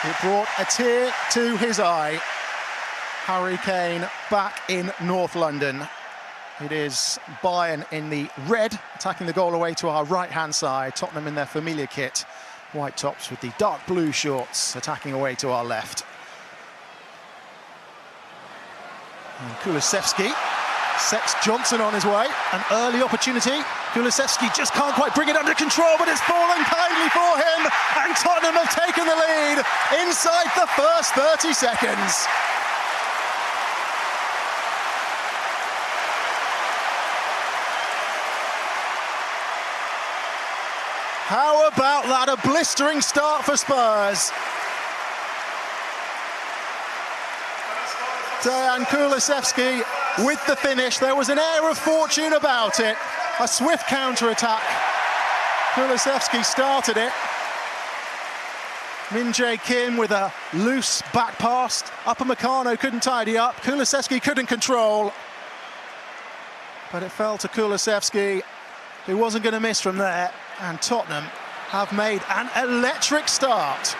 It brought a tear to his eye. Harry Kane back in North London. It is Bayern in the red, attacking the goal away to our right-hand side. Tottenham in their familiar kit, white tops with the dark blue shorts, attacking away to our left. And Kulusevski sets Johnson on his way. An early opportunity. Kulusevski just can't quite bring it under control, but it's fallen kindly for him. And Tottenham have taken the lead inside the first 30 seconds. How about that? A blistering start for Spurs. Dejan Kulusevski with the finish. There was an air of fortune about it. A swift counter-attack. Kulusevski started it. Min-jae Kim with a loose back pass. Upamecano couldn't tidy up. Kulusevski couldn't control. But it fell to Kulusevski, who wasn't going to miss from there. And Tottenham have made an electric start.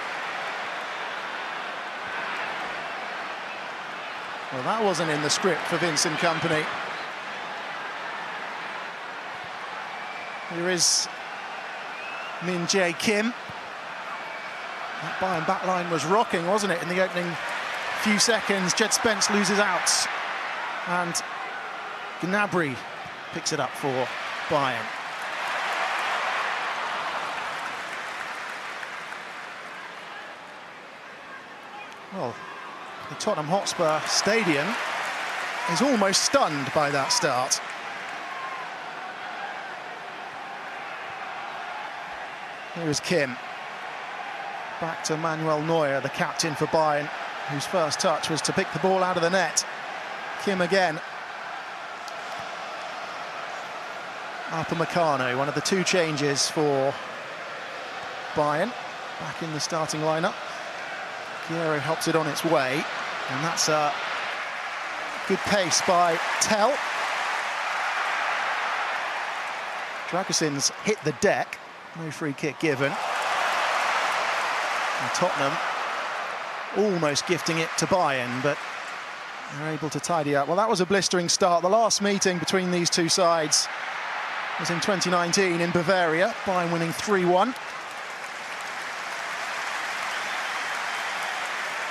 Well, that wasn't in the script for Vincent Kompany. Here is Min-jae Kim. That Bayern backline was rocking, wasn't it, in the opening few seconds. Jed Spence loses out. And Gnabry picks it up for Bayern. Well, the Tottenham Hotspur Stadium is almost stunned by that start. Here is Kim. Back to Manuel Neuer, the captain for Bayern, whose first touch was to pick the ball out of the net. Kim again. Upamecano, one of the two changes for Bayern, back in the starting lineup. Guerrero helps it on its way, and that's a good pace by Tell. Dragusin's hit the deck, no free kick given. And Tottenham almost gifting it to Bayern, but they're able to tidy up. Well, that was a blistering start. The last meeting between these two sides was in 2019 in Bavaria, Bayern winning 3-1.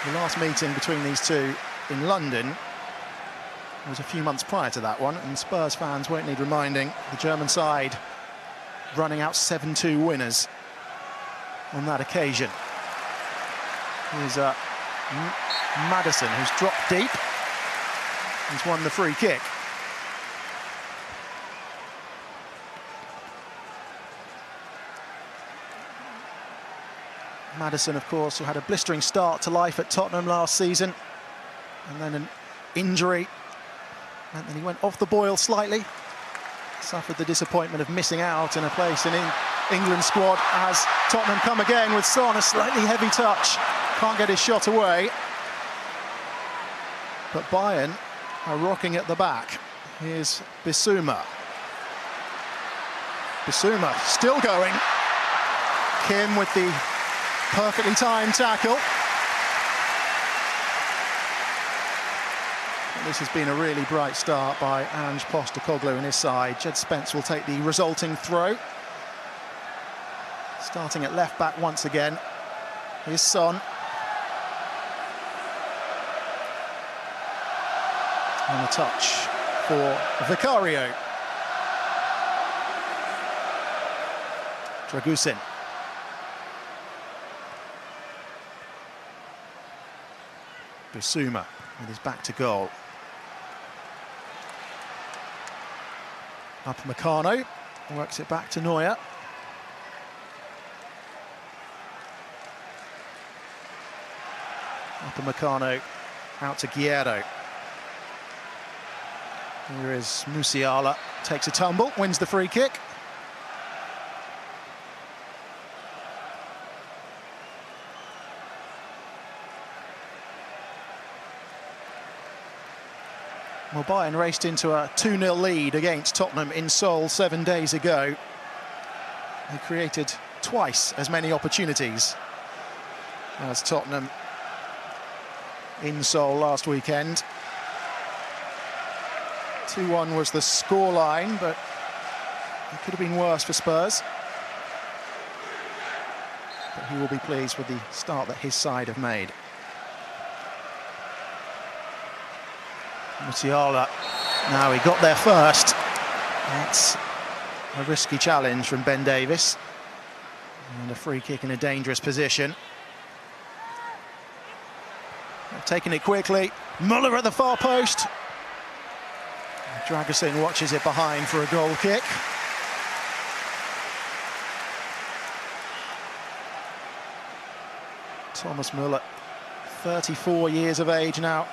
The last meeting between these two in London was a few months prior to that one, and Spurs fans won't need reminding, the German side running out 7-2 winners on that occasion. Here's Maddison, who's dropped deep. He's won the free kick. Maddison, of course, who had a blistering start to life at Tottenham last season, and then an injury meant that he went off the boil slightly. Suffered the disappointment of missing out in a place in England's squad as Tottenham come again with Son, a slightly heavy touch. Can't get his shot away. But Bayern are rocking at the back. Here's Bissouma. Bissouma still going. Kim with the perfectly timed tackle. This has been a really bright start by Ange Postecoglou and his side. Jed Spence will take the resulting throw. Starting at left back once again. Here's Son. And a touch for Vicario. Dragusin. Bissouma with his back to goal. Upamecano works it back to Neuer. Upamecano out to Guerrero. Here is Musiala, takes a tumble, wins the free kick. Well, Bayern raced into a 2-0 lead against Tottenham in Seoul 7 days ago. They created twice as many opportunities. as Tottenham in Seoul last weekend. 2-1 was the scoreline, but it could have been worse for Spurs. But he will be pleased with the start that his side have made. Musiala, now he got there first. That's a risky challenge from Ben Davies. And a free kick in a dangerous position. Taking it quickly. Muller at the far post. Dragusin watches it behind for a goal kick. Thomas Muller, 34 years of age now.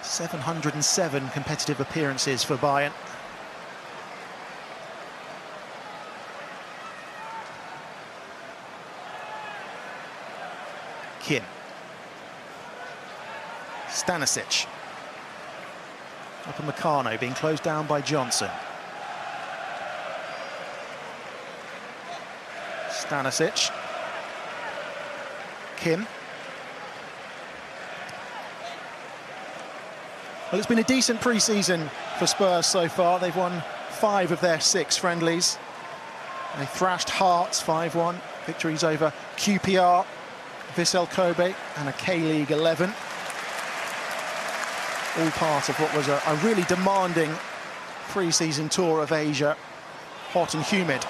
707 competitive appearances for Bayern. Kim. Stanisic. Upamecano being closed down by Johnson. Stanisic. Kim. Well, it's been a decent pre-season for Spurs so far. They've won 5 of their 6 friendlies. They thrashed Hearts 5-1. Victories over QPR, Vissel Kobe and a K-League 11. All part of what was a really demanding pre-season tour of Asia. Hot and humid.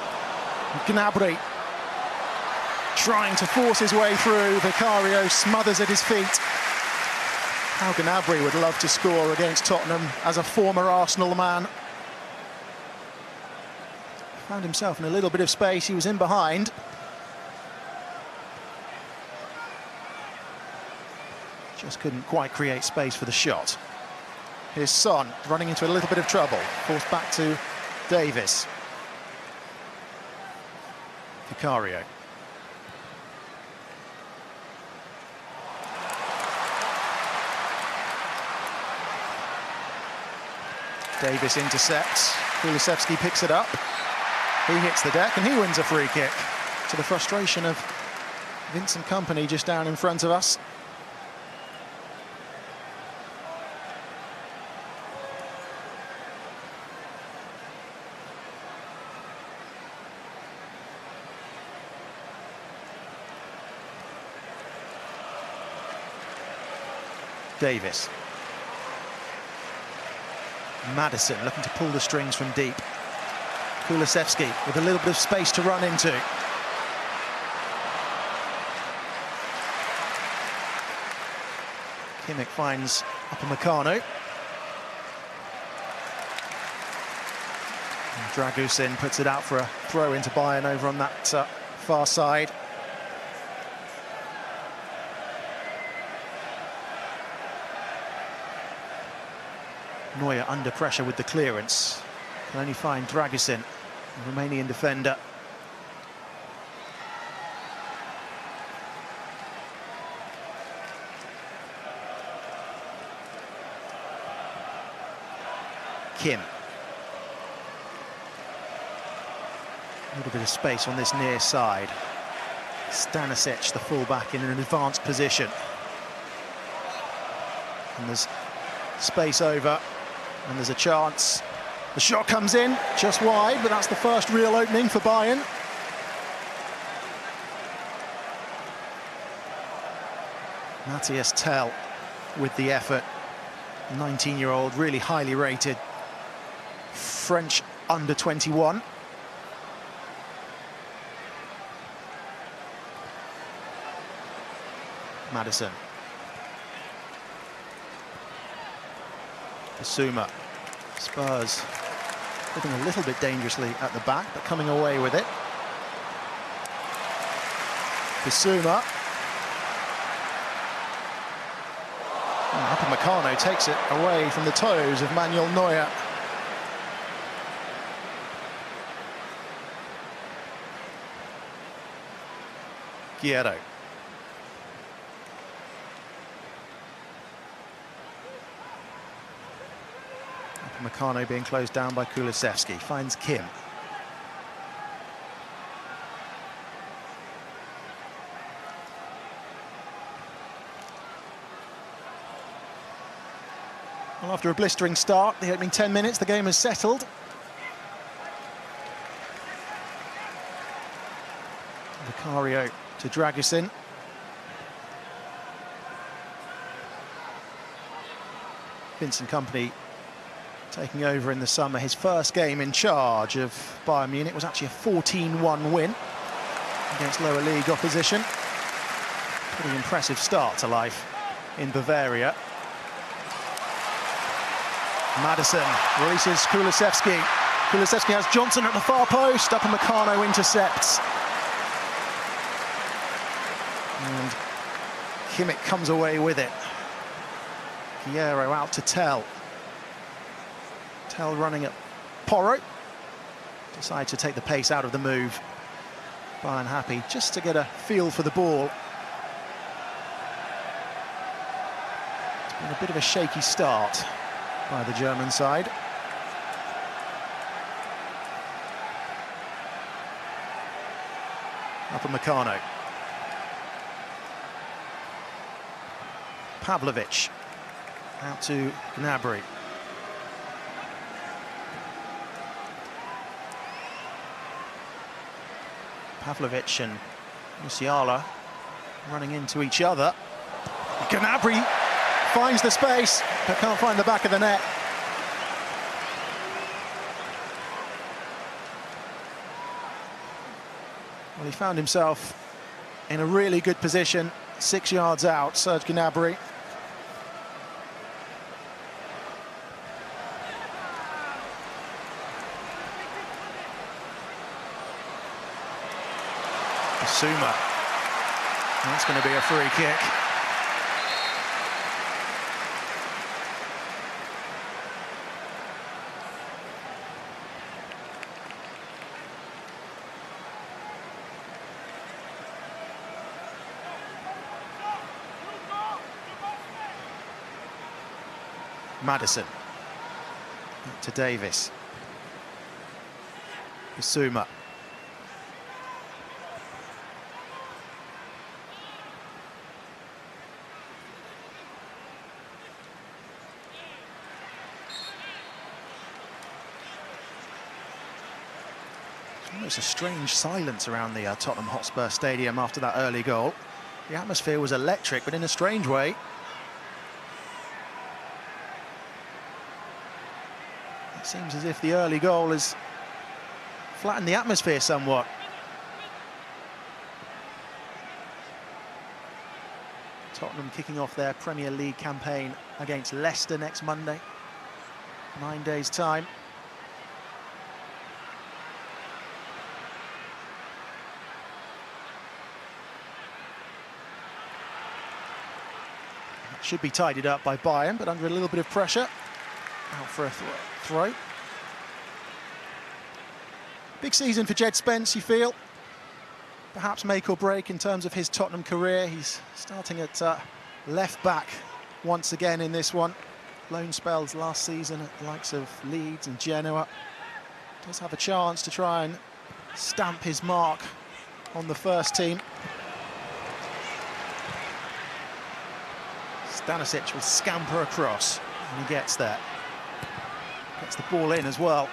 Gnabry trying to force his way through. Vicario smothers at his feet. How Gnabry would love to score against Tottenham as a former Arsenal man. Found himself in a little bit of space. He was in behind. Just couldn't quite create space for the shot. Here's Son running into a little bit of trouble. Forced back to Davies. Vicario. Davies intercepts. Kulusevski picks it up. He hits the deck and he wins a free kick, to the frustration of Vincent Kompany just down in front of us. Davies. Maddison looking to pull the strings from deep. Kulusevski with a little bit of space to run into. Kimmich finds Upamecano. Dragusin puts it out for a throw into Bayern over on that far side. Neuer under pressure with the clearance. Can only find Dragusin, the Romanian defender. Kim. A little bit of space on this near side. Stanisic, the fullback, in an advanced position. And there's space over. And there's a chance. The shot comes in just wide, but that's the first real opening for Bayern. Matthias Tell with the effort. 19-year-old, really highly rated French under-21. Maddison. Basuma. Spurs looking a little bit dangerously at the back, but coming away with it. Basuma. Upamecano takes it away from the toes of Manuel Neuer. Guerrero. Upamecano being closed down by Kulusevski. Finds Kim. Well, after a blistering start, the opening 10 minutes, the game has settled. Vicario to Dragusin. Vincent Kompany taking over in the summer. His first game in charge of Bayern Munich was actually a 14-1 win against lower league opposition. Pretty impressive start to life in Bavaria. Madison releases Kulusevski. Kulusevski has Johnson at the far post. Upamecano intercepts. And Kimmich comes away with it. Piero out to Tell. Tell running at Porro. Decides to take the pace out of the move. Bayern happy just to get a feel for the ball. It's been a bit of a shaky start by the German side. Upamecano. Pavlovic out to Gnabry. Pavlovic and Musiala running into each other. Gnabry finds the space, but can't find the back of the net. Well, he found himself in a really good position, 6 yards out, Serge Gnabry. Suma. That's going to be a free kick. Madison to Davis. Suma. Almost a strange silence around the Tottenham Hotspur Stadium after that early goal. The atmosphere was electric, but in a strange way. It seems as if the early goal has flattened the atmosphere somewhat. Tottenham kicking off their Premier League campaign against Leicester next Monday. 9 days' time. Should be tidied up by Bayern, but under a little bit of pressure. Out for a throw. Big season for Jed Spence, you feel. Perhaps make or break in terms of his Tottenham career. He's starting at left back once again in this one. Loan spells last season at the likes of Leeds and Genoa. Does have a chance to try and stamp his mark on the first team. Stanisic will scamper across, and he gets there. Gets the ball in as well.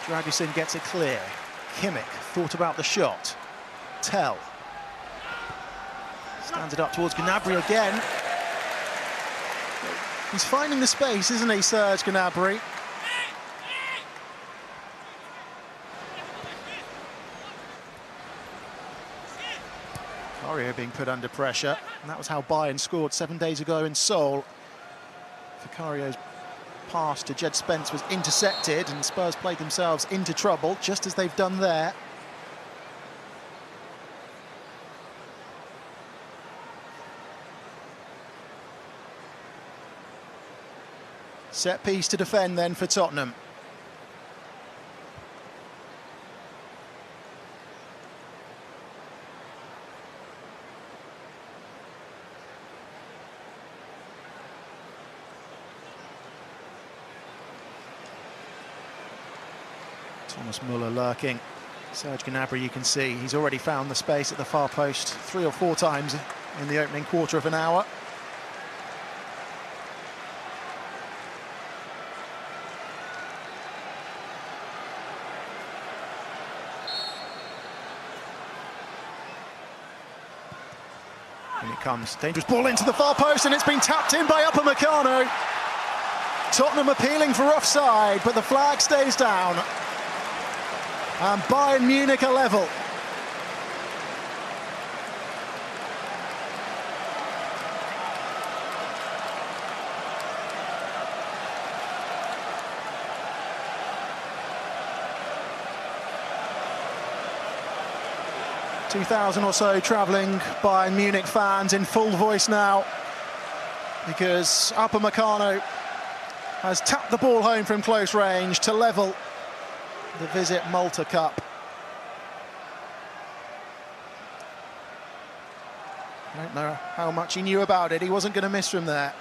Dragusin gets it clear. Kimmich thought about the shot. Tell. Stands it up towards Gnabry again. He's finding the space, isn't he, Serge Gnabry? Vicario being put under pressure, and that was how Bayern scored 7 days ago in Seoul. Vicario's pass to Jed Spence was intercepted, and Spurs played themselves into trouble, just as they've done there. Set piece to defend then for Tottenham. Thomas Muller lurking. Serge Gnabry, you can see, he's already found the space at the far post 3 or 4 times in the opening quarter of an hour. And it comes, dangerous ball into the far post, and it's been tapped in by Upamecano. Tottenham appealing for offside, but the flag stays down. And Bayern Munich are level. $2,000 or so travelling Bayern Munich fans in full voice now, because Upamecano has tapped the ball home from close range to level the Visit Malta Cup. I don't know how much he knew about it. He wasn't going to miss from there.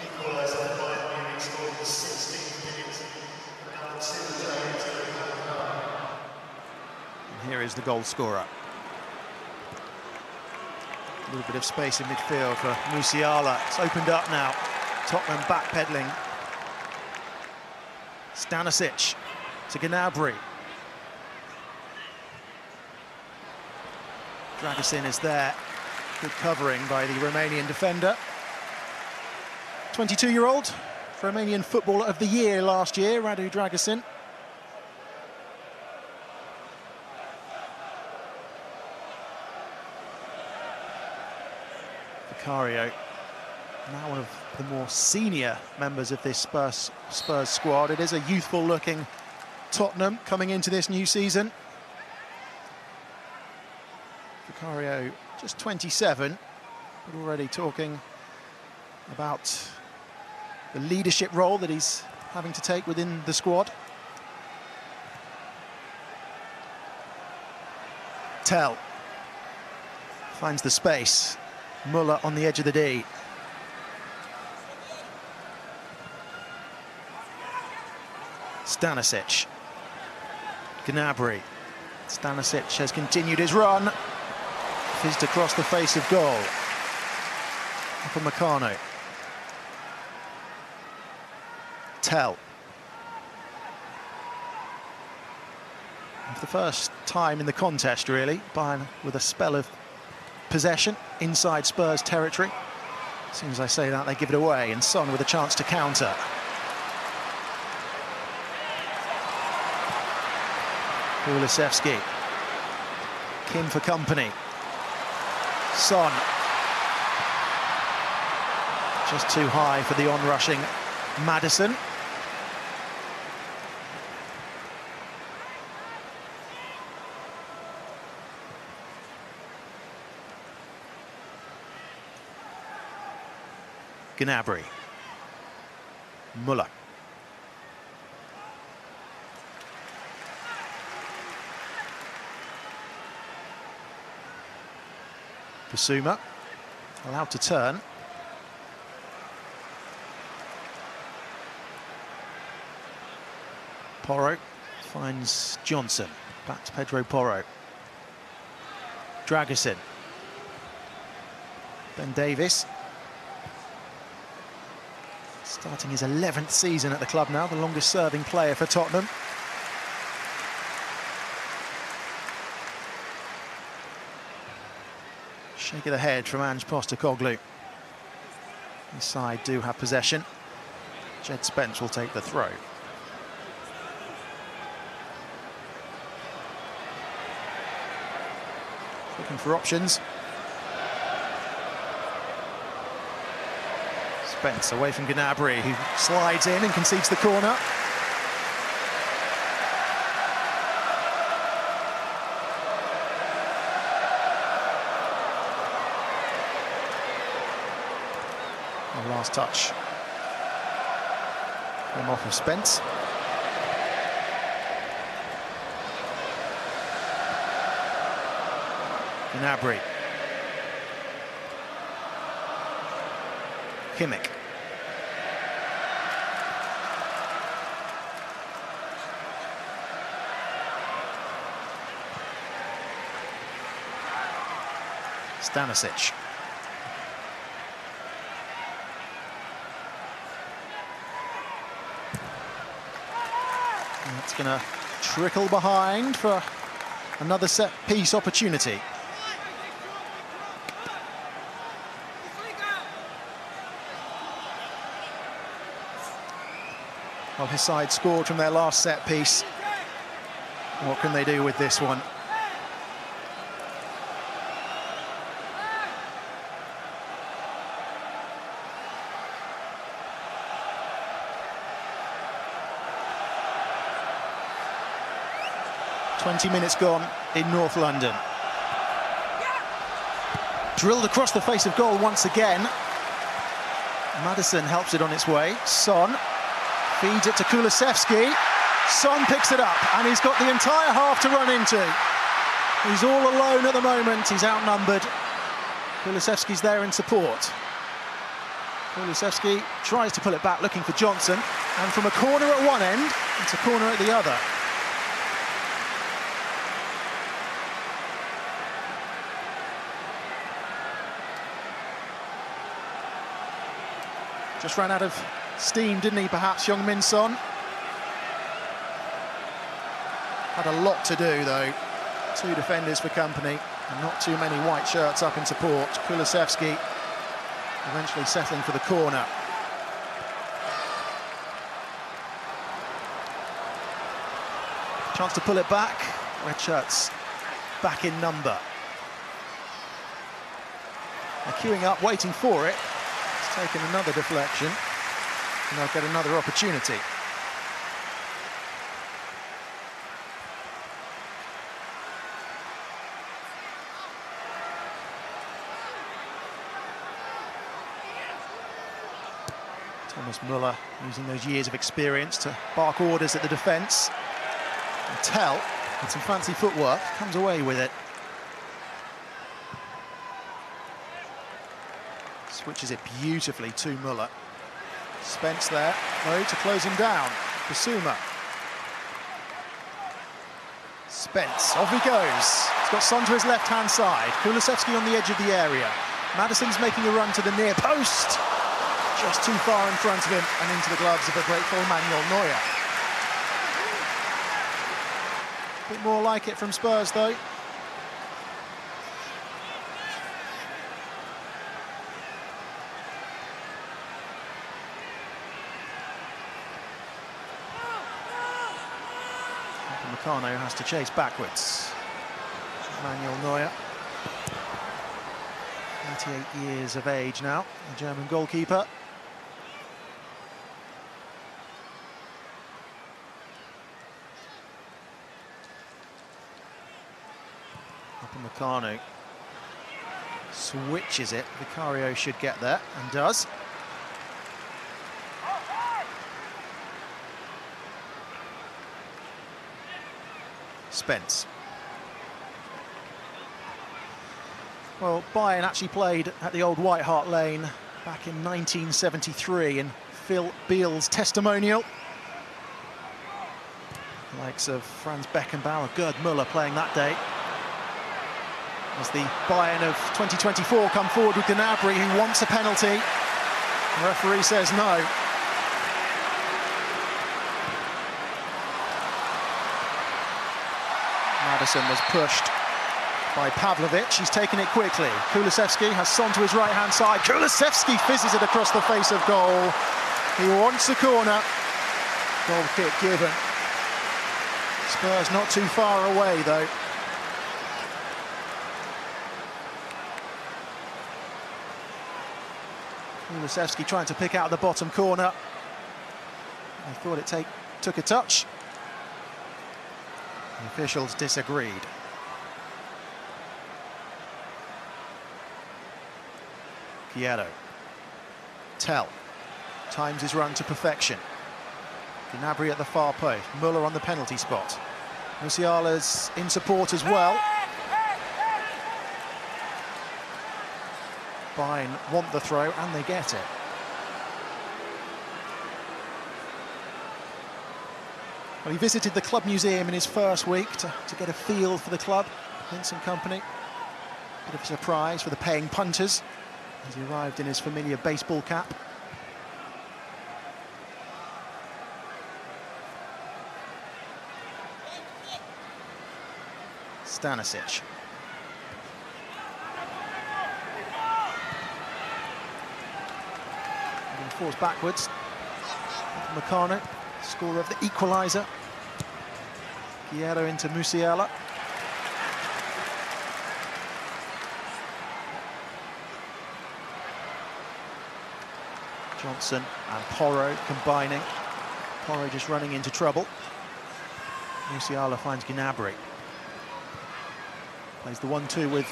Equalize on Bayern Munich scored in the 16th minute. Number 2 And here is the goal scorer. A little bit of space in midfield for Musiala. It's opened up now. Tottenham backpedaling. Stanisic to Gnabry. Dragusin is there. Good covering by the Romanian defender. 22-year-old, Romanian Footballer of the Year last year, Radu Dragusin. Vicario, now one of the more senior members of this Spurs squad. It is a youthful-looking Tottenham coming into this new season. Vicario, just 27, but already talking about the leadership role that he's having to take within the squad. Tell finds the space. Muller on the edge of the D. Stanisic. Gnabry. Stanisic has continued his run. Fizzed across the face of goal. Upamecano. Tell. For the first time in the contest, really, Bayern with a spell of possession inside Spurs territory. As soon as I say that, they give it away, and Son with a chance to counter. Kulusevski. Kim for company. Son. Just too high for the on-rushing Maddison. Gnabry. Muller. Basuma, allowed to turn. Porro finds Johnson. Back to Pedro Porro. Dragusin. Ben Davies. Starting his 11th season at the club now, the longest serving player for Tottenham. Shake of the head from Ange Postecoglou. His side do have possession. Jed Spence will take the throw. Looking for options. Spence away from Gnabry, who slides in and concedes the corner. The last touch came off of Spence. Gnabry. Kimmich. Stanisic. It's going to trickle behind for another set-piece opportunity. Well, his side scored from their last set-piece. What can they do with this one? "20 minutes gone in North London." Drilled across the face of goal once again. Maddison helps it on its way. Son feeds it to Kulusevski. Son picks it up, and he's got the entire half to run into. He's all alone at the moment. He's outnumbered. Kulusevski's there in support. Kulusevski tries to pull it back, looking for Johnson, and from a corner at one end, it's a corner at the other. Just ran out of steam, didn't he, perhaps, Heung-min Son? Had a lot to do, though. Two defenders for company, and not too many white shirts up in support. Kulusevski eventually settling for the corner. Chance to pull it back. Red shirts back in number. They're queuing up, waiting for it. It's taken another deflection, and they'll get another opportunity. Thomas Müller using those years of experience to bark orders at the defence. And Tell, with some fancy footwork, comes away with it. Switches it beautifully to Müller. Spence there, though, to close him down. Basuma. Spence, off he goes. He's got Son to his left-hand side. Kulusevski on the edge of the area. Maddison's making a run to the near post. Just too far in front of him and into the gloves of a grateful Manuel Neuer. A bit more like it from Spurs, though. Meccano has to chase backwards. Manuel Neuer, 38 years of age now, the German goalkeeper. Meccano switches it. Vicario should get there, and does. Spence. Well, Bayern actually played at the old White Hart Lane back in 1973 in Phil Beale's testimonial. The likes of Franz Beckenbauer, Gerd Müller playing that day. As the Bayern of 2024 come forward with Gnabry, who wants a penalty. The referee says no. Maddison was pushed by Pavlovic. He's taken it quickly. Kulusevski has Son to his right-hand side. Kulusevski fizzes it across the face of goal. He wants the corner. Goal kick given. Spurs not too far away, though. Kulusevski trying to pick out the bottom corner. I thought it took a touch. The officials disagreed. Chiaro. Tell. Times his run to perfection. Gnabry at the far post. Müller on the penalty spot. Musiala's in support as well. Bayern want the throw, and they get it. Well, he visited the club museum in his first week to get a feel for the club. Vincent Kompany. Bit of a surprise for the paying punters as he arrived in his familiar baseball cap. Stanisic. Falls backwards. Meccano, scorer of the equalizer. Guerrero into Musiala. Johnson and Porro combining. Porro just running into trouble. Musiala finds Gnabry. Plays the 1-2 with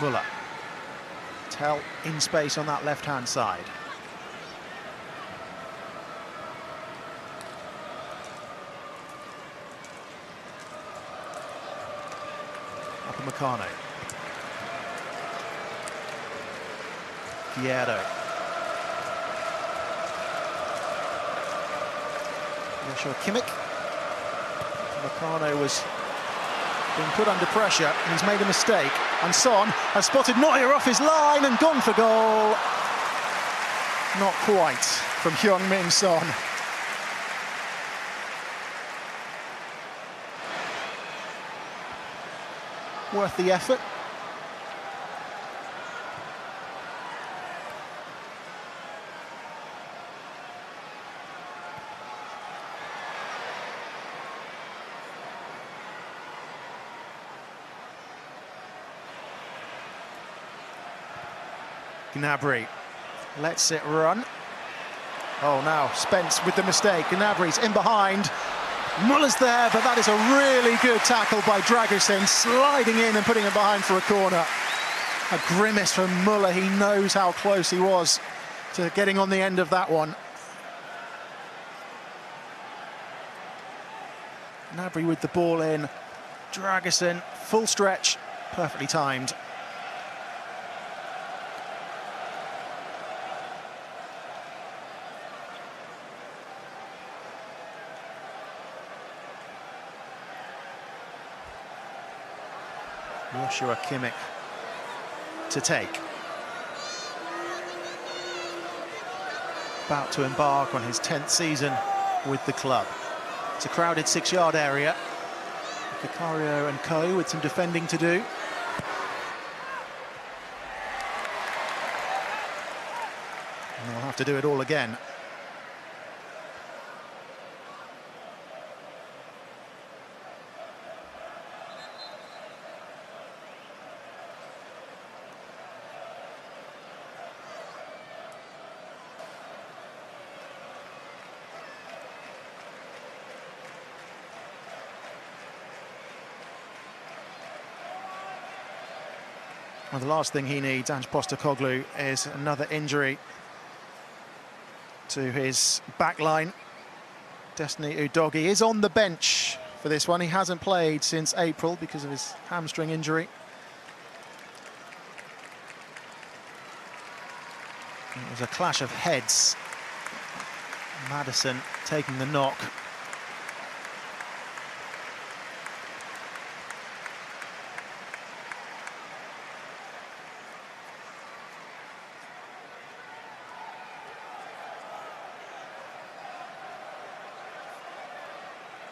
Muller. Tell in space on that left-hand side. Meccano. Guerrero. Joshua Kimmich. Meccano was being put under pressure and he's made a mistake. And Son has spotted Neuer off his line and gone for goal. Not quite from Heung-min Son. Worth the effort. Gnabry lets it run. Oh, now Spence with the mistake. Gnabry's in behind. Muller's there, but that is a really good tackle by Dragusin, sliding in and putting it behind for a corner. A grimace from Muller. He knows how close he was to getting on the end of that one. Gnabry with the ball in. Dragusin, full stretch, perfectly timed. Joshua Kimmich to take. About to embark on his 10th season with the club. It's a crowded 6-yard area. Vicario and co with some defending to do. And they'll have to do it all again. Well, the last thing he needs, Ange Postecoglou, is another injury to his back line. Destiny Udogie is on the bench for this one. He hasn't played since April because of his hamstring injury. It was a clash of heads. Maddison taking the knock.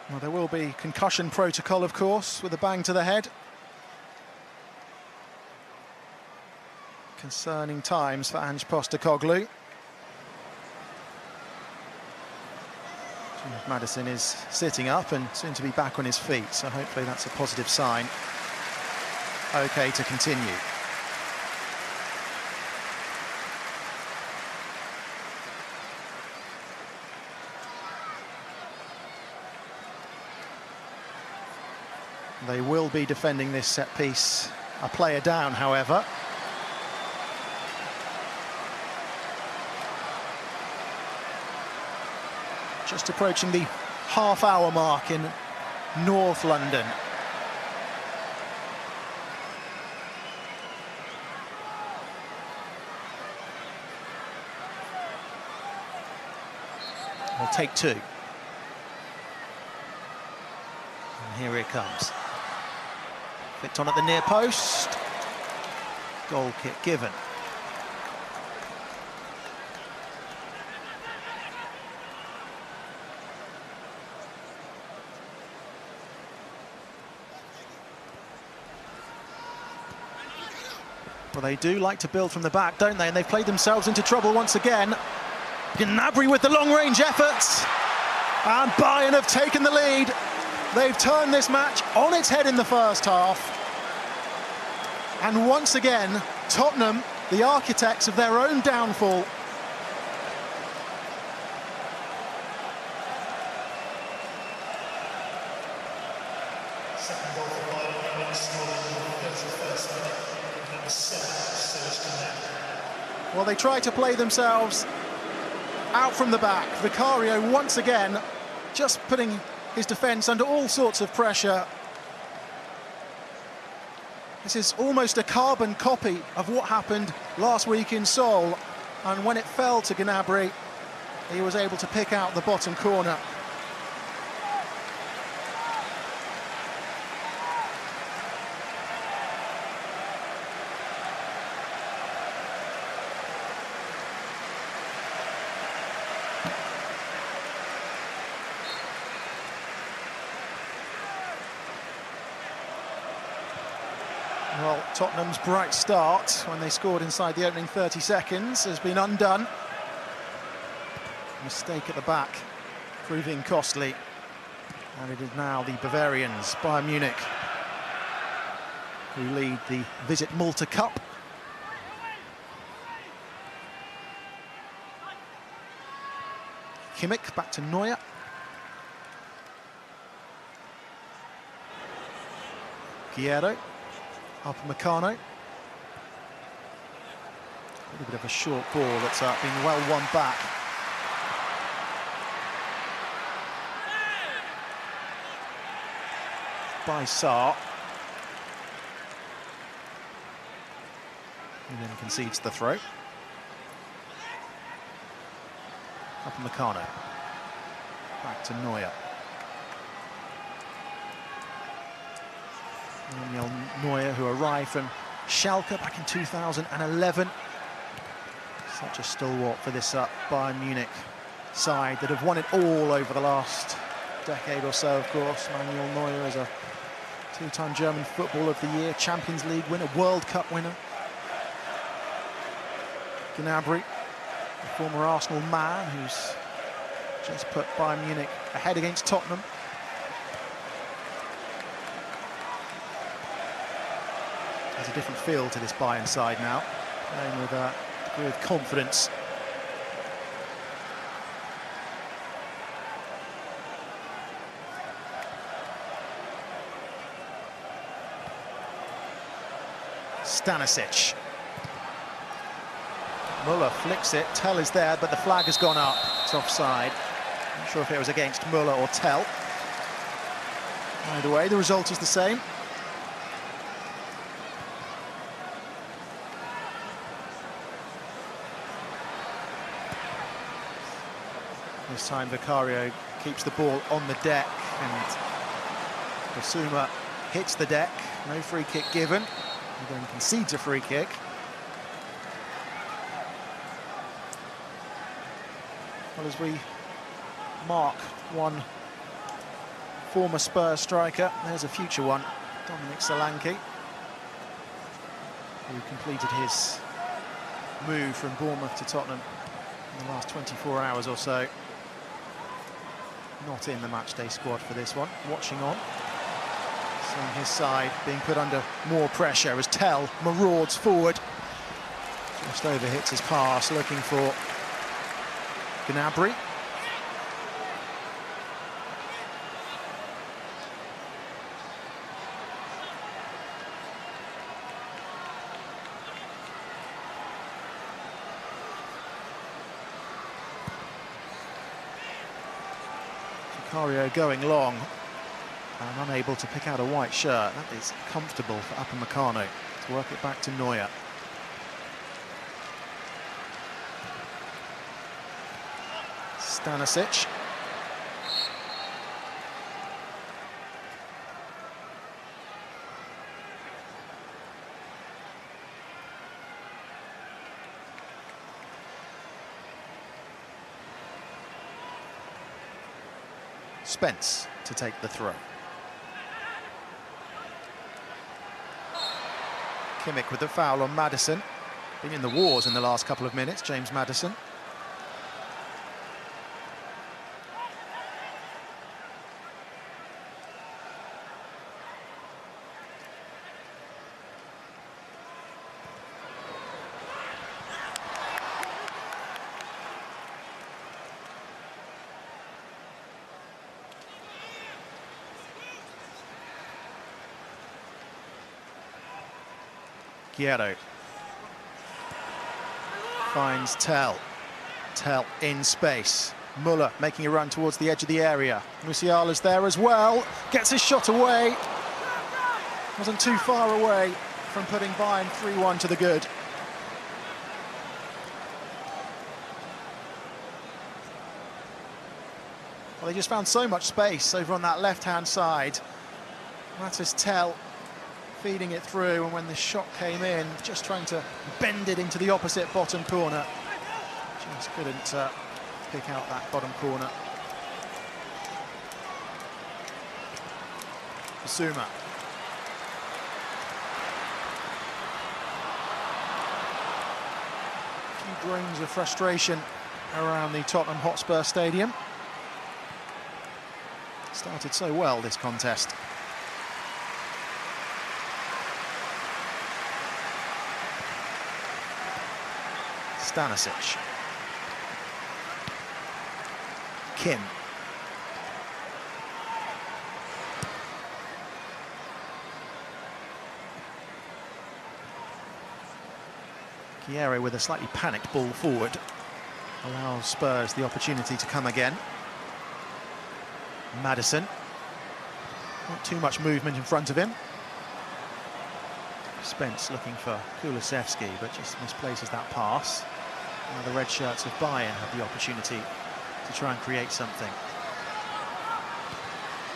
Well, there will be concussion protocol, of course, with a bang to the head. Concerning times for Ange Postecoglou. Maddison is sitting up and soon to be back on his feet, so hopefully that's a positive sign. Okay to continue. They will be defending this set piece. A player down, however. Just approaching the half-hour mark in North London. We'll take two. And here it comes. Flicked on at the near post. goal kick given. Well, they do like to build from the back, don't they? And they've played themselves into trouble once again. Gnabry with the long-range efforts. And Bayern have taken the lead. They've turned this match on its head in the first half. And once again, Tottenham, the architects of their own downfall. Second goal for Bayern Munich, scored in the 31st minute, number 7, Well, they try to play themselves out from the back. Vicario once again just putting his defence under all sorts of pressure. This is almost a carbon copy of what happened last week in Seoul, and when it fell to Gnabry, he was able to pick out the bottom corner. Well, Tottenham's bright start when they scored inside the opening 30 seconds has been undone. Mistake at the back, proving costly. And it is now the Bavarians, Bayern Munich, who lead the Visit Malta Cup. Kimmich back to Neuer. Guerrero. Upamecano. A little bit of a short ball that's been well won back. By Sarr. And then concedes the throw. Upamecano. Back to Neuer. Manuel Neuer, who arrived from Schalke back in 2011. Such a stalwart for this Bayern Munich side that have won it all over the last decade or so, of course. Manuel Neuer is a two-time German Footballer of the Year, Champions League winner, World Cup winner. Gnabry, a former Arsenal man who's just put Bayern Munich ahead against Tottenham. There's a different feel to this Bayern side now, playing with a degree of confidence. Stanisic. Müller flicks it, Tell is there, but the flag has gone up. It's offside. Not sure if it was against Müller or Tell. Either way, the result is the same. This time Vicario keeps the ball on the deck and Basuma hits the deck. No free kick given. He then concedes a free kick. Well, as we mark one former Spurs striker, there's a future one, Dominic Solanke, who completed his move from Bournemouth to Tottenham in the last 24 hours or so. Not in the matchday squad for this one. Watching on. Seeing his side being put under more pressure as Tell marauds forward. Just overhits his pass, looking for Gnabry. Vicario going long and unable to pick out a white shirt. That is comfortable for Upamecano to work it back to Neuer. Stanisic. Spence to take the throw. Kimmich with the foul on Maddison. Been in the wars in the last couple of minutes, James Maddison. Guerrero finds Tell. Tell in space. Muller making a run towards the edge of the area. Musiala's there as well. Gets his shot away. Wasn't too far away from putting Bayern 3-1 to the good. Well, they just found so much space over on that left-hand side. Mathis Tell feeding it through, and when the shot came in, just trying to bend it into the opposite bottom corner. Just couldn't pick out that bottom corner. Basuma. A few grains of frustration around the Tottenham Hotspur Stadium. Started so well, this contest. Stanisic. Kim. Guerrero with a slightly panicked ball forward allows Spurs the opportunity to come again. Maddison. Not too much movement in front of him. Spence looking for Kulusevski, but just misplaces that pass. Now the red shirts of Bayern have the opportunity to try and create something.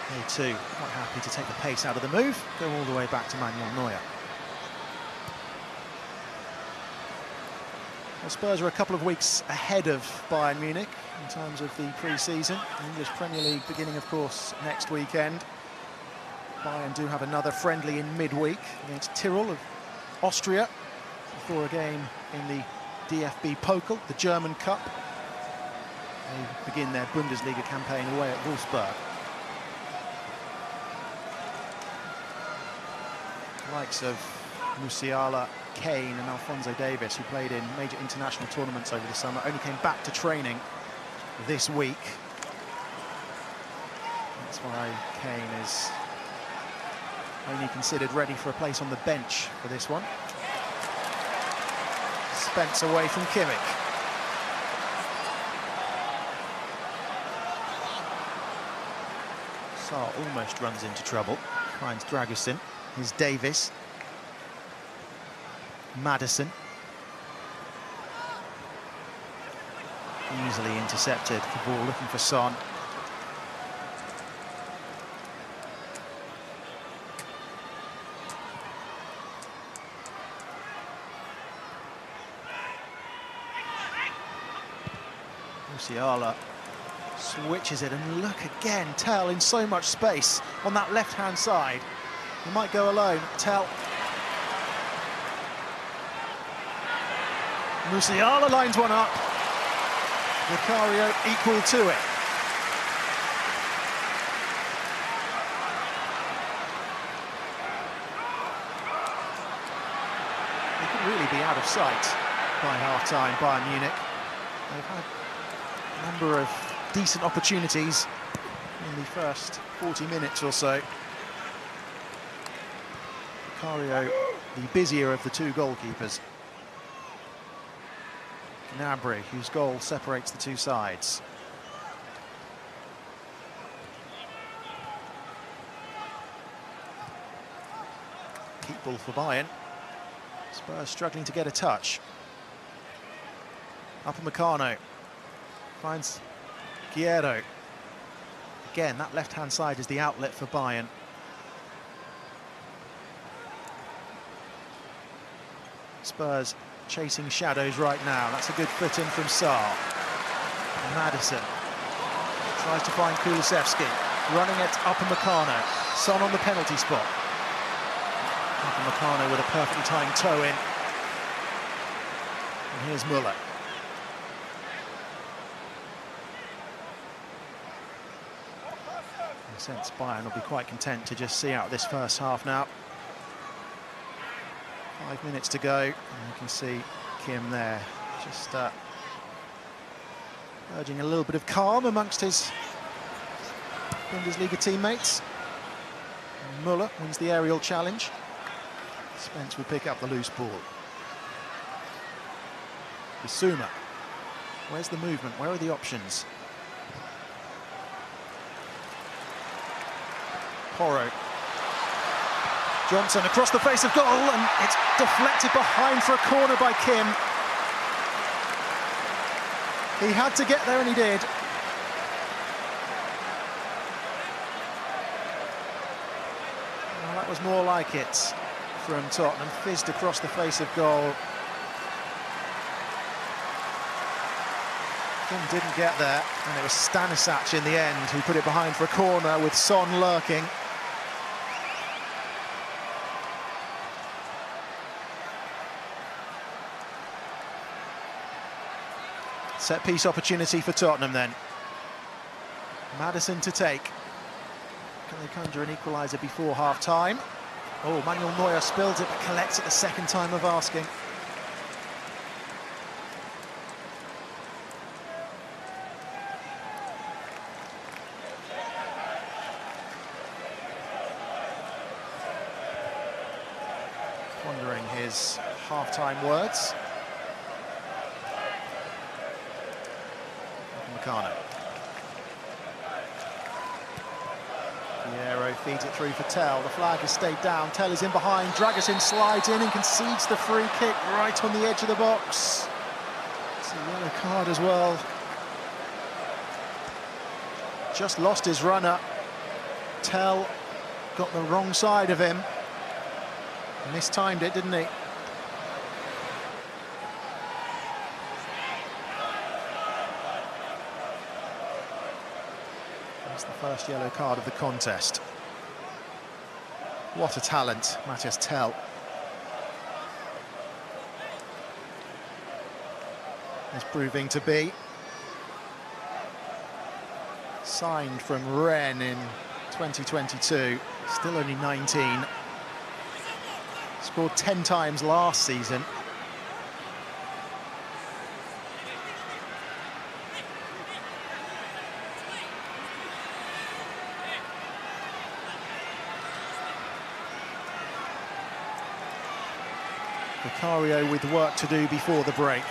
They too quite happy to take the pace out of the move, go all the way back to Manuel Neuer. Well, Spurs are a couple of weeks ahead of Bayern Munich in terms of the pre-season. The English Premier League beginning, of course, next weekend. Bayern do have another friendly in midweek against Tyrol of Austria before a game in the DFB Pokal, the German Cup. They begin their Bundesliga campaign away at Wolfsburg. The likes of Musiala, Kane and Alphonso Davies, who played in major international tournaments over the summer, only came back to training this week. That's why Kane is only considered ready for a place on the bench for this one. Spence away from Kimmich. Sarr almost runs into trouble. Finds Dragusin. Here's Davis. Maddison. Easily intercepted. The ball looking for Son. Musiala switches it, and look again, Tell in so much space on that left-hand side. He might go alone. Tell. Musiala lines one up. Vicario equal to it. They could really be out of sight by half-time, Bayern Munich. They've had a number of decent opportunities in the first 40 minutes or so. Vicario, the busier of the two goalkeepers. Gnabry, whose goal separates the two sides. Keep ball for Bayern. Spurs struggling to get a touch. Upamecano finds Guerrero. Again, that left-hand side is the outlet for Bayern. Spurs chasing shadows right now. That's a good foot in from Sarr. Maddison Tries to find Kulusevski, running it Upamecano. Son on the penalty spot. Upamecano with a perfectly timed toe in. And here's Müller. In a sense, Bayern will be quite content to just see out this first half now. 5 minutes to go, and you can see Kim there, just urging a little bit of calm amongst his Bundesliga teammates. And Müller wins the aerial challenge. Spence will pick up the loose ball. Bissouma. Where's the movement? Where are the options? Porro. Johnson across the face of goal, and it's deflected behind for a corner by Kim. He had to get there, and he did. Well, that was more like it from Tottenham. Fizzed across the face of goal. Kim didn't get there, and it was Stanisic in the end who put it behind for a corner with Son lurking. Set-piece opportunity for Tottenham then. Maddison to take. Can they conjure an equaliser before half-time? Oh, Manuel Neuer spills it, but collects it the second time of asking. Pondering his half-time words. Upamecano. Piero feeds it through for Tell. The flag has stayed down. Tell is in behind. Dragusin slides in and concedes the free kick right on the edge of the box. It's a yellow card as well. Just lost his runner. Tell got the wrong side of him. Mistimed it, didn't he? That's the first yellow card of the contest. What a talent, Matthias Tell. Is proving to be. Signed from Rennes in 2022, still only 19. Scored 10 times last season. Vicario with work to do before the break.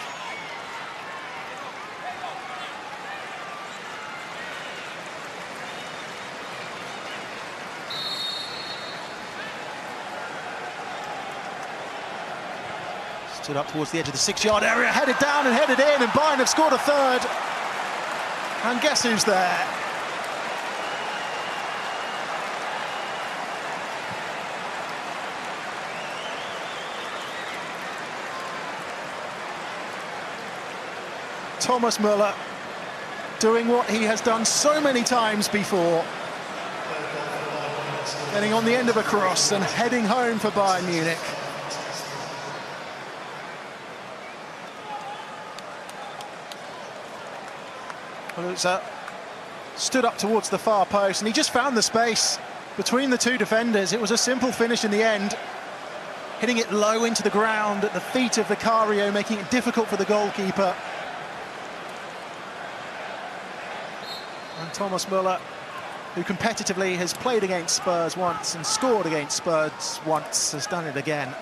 Stood up towards the edge of the 6-yard area, headed down and headed in, and Bayern have scored a third. And guess who's there? Thomas Müller, doing what he has done so many times before. Getting on the end of a cross and heading home for Bayern Munich. Stood up towards the far post, and he just found the space between the two defenders. It was a simple finish in the end, hitting it low into the ground at the feet of Vicario, making it difficult for the goalkeeper. And Thomas Müller, who competitively has played against Spurs once and scored against Spurs once, has done it again.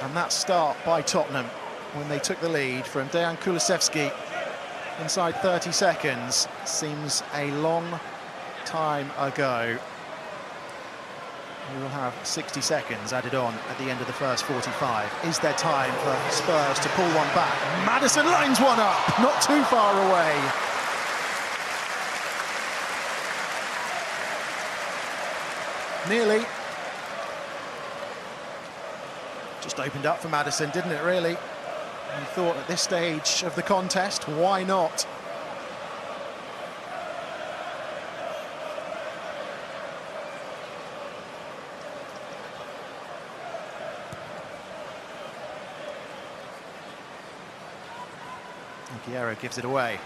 And that start by Tottenham when they took the lead from Dejan Kulusevski inside 30 seconds seems a long time ago. We will have 60 seconds added on at the end of the first 45. Is there time for Spurs to pull one back? Maddison lines one up, not too far away. Nearly. Just opened up for Maddison, didn't it, really? And he thought at this stage of the contest, why not? Guerrero gives it away.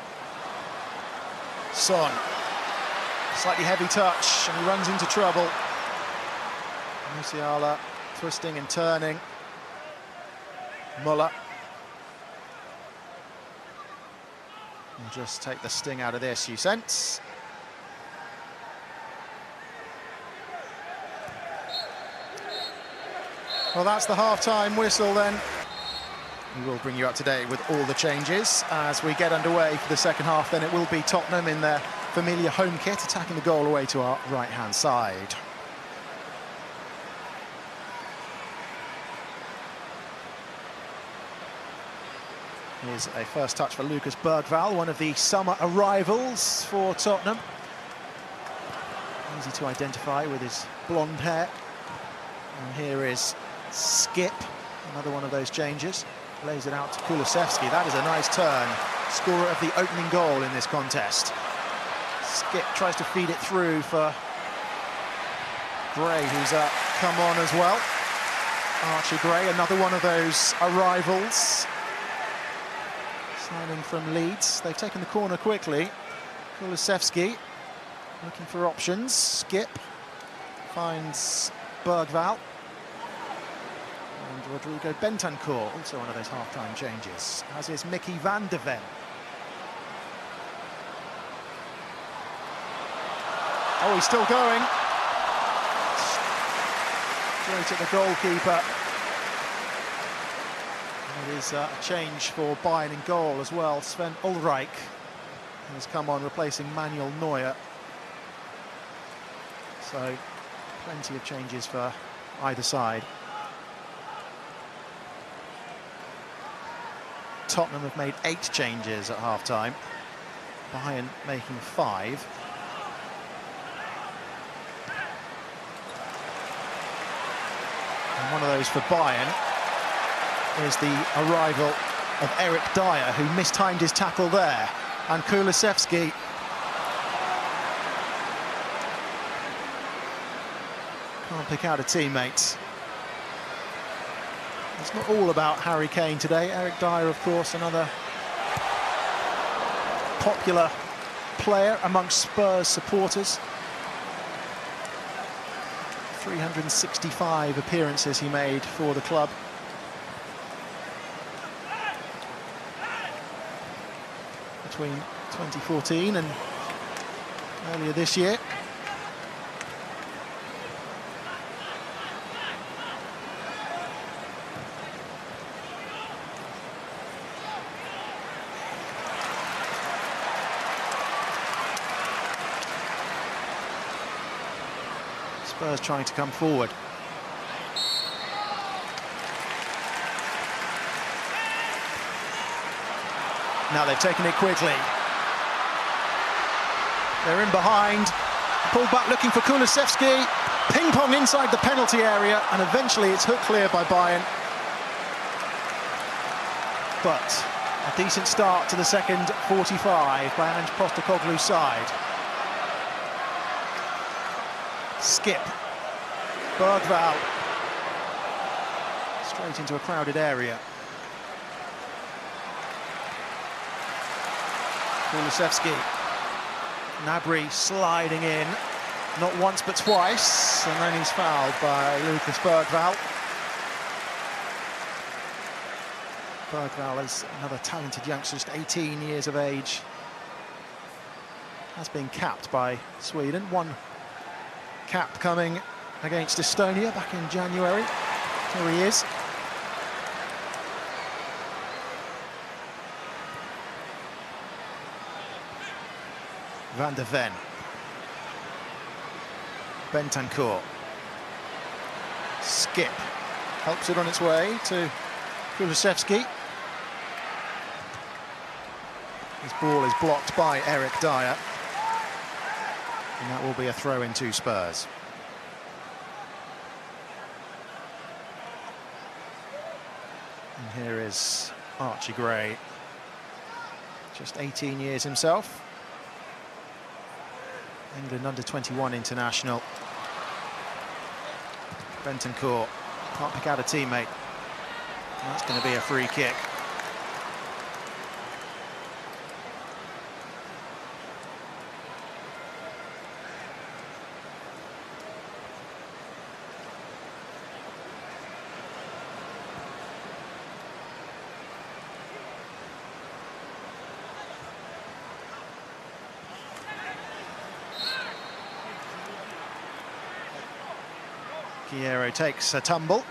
Son, slightly heavy touch, and he runs into trouble. Musiala twisting and turning. Muller will just take the sting out of this, you sense. Well, that's the half-time whistle then. We will bring you up to date with all the changes as we get underway for the second half. Then it will be Tottenham in their familiar home kit, attacking the goal away to our right-hand side. Here's a first touch for Lucas Bergvall, one of the summer arrivals for Tottenham. Easy to identify with his blonde hair. And here is Skip, another one of those changes. Lays it out to Kulusevski. That is a nice turn. Scorer of the opening goal in this contest. Skip tries to feed it through for Gray, who's come on as well. Archie Gray, another one of those arrivals. Signing from Leeds. They've taken the corner quickly. Kulusevski looking for options. Skip finds Bergvall. And Rodrigo Bentancur, also one of those half-time changes, as is Mickey van de Ven. Oh, he's still going. Straight at the goalkeeper. And it is a change for Bayern in goal as well. Sven Ulreich has come on, replacing Manuel Neuer. So, plenty of changes for either side. Tottenham have made 8 changes at half-time. Bayern making 5. And one of those for Bayern is the arrival of Eric Dyer, who mistimed his tackle there. And Kulusevski can't pick out a teammate. It's not all about Harry Kane today. Eric Dyer, of course, another popular player amongst Spurs supporters. 365 appearances he made for the club. Between 2014 and earlier this year. Spurs trying to come forward. Now they've taken it quickly. They're in behind. Pulled back looking for Kulusevski. Ping pong inside the penalty area, and eventually it's hooked clear by Bayern. But a decent start to the second 45 by Ange Postecoglou's side. Skip. Bergvall. Straight into a crowded area. Kulusevski. Gnabry sliding in. Not once but twice. And then he's fouled by Lucas Bergvall. Bergvall is another talented youngster, just 18 years of age. Has been capped by Sweden. One cap coming against Estonia back in January. Here he is. Van de Ven. Bentancur. Skip. Helps it on its way to Kulusevski. His ball is blocked by Eric Dyer. And that will be a throw-in to Spurs. And here is Archie Gray, just 18 years himself. England under-21 international. Bentancur can't pick out a teammate. And that's going to be a free kick. Guerrero takes a tumble,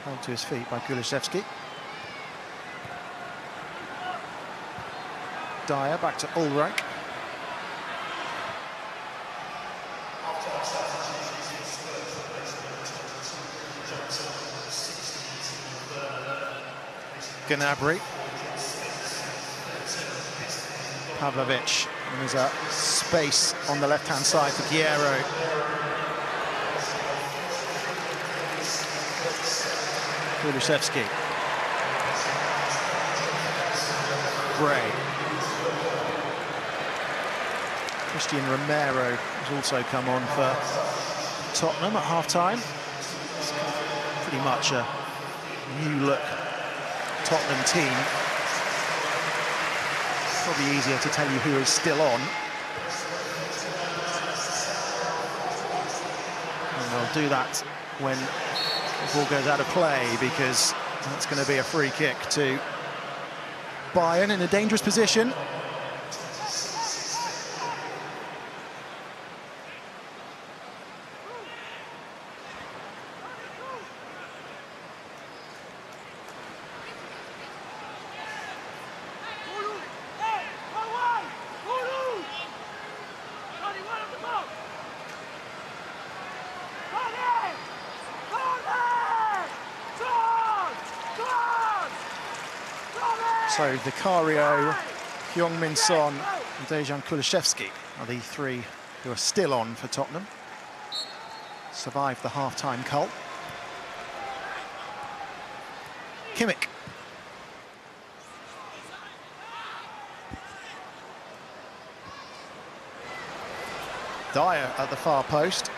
held to his feet by Kulusevski. Dyer back to Ulreich. Gnabry. Pavlovic. And there's a space on the left-hand side for Guerrero. Kulusevski. Gray. Christian Romero has also come on for Tottenham at half-time. It's pretty much a new-look Tottenham team. Probably easier to tell you who is still on. And they'll do that when the ball goes out of play, because that's going to be a free kick to Bayern in a dangerous position. So Vicario, Heung-min Son and Dejan Kulusevski are the three who are still on for Tottenham. Survived the half-time cult. Kimmich. Dyer at the far post.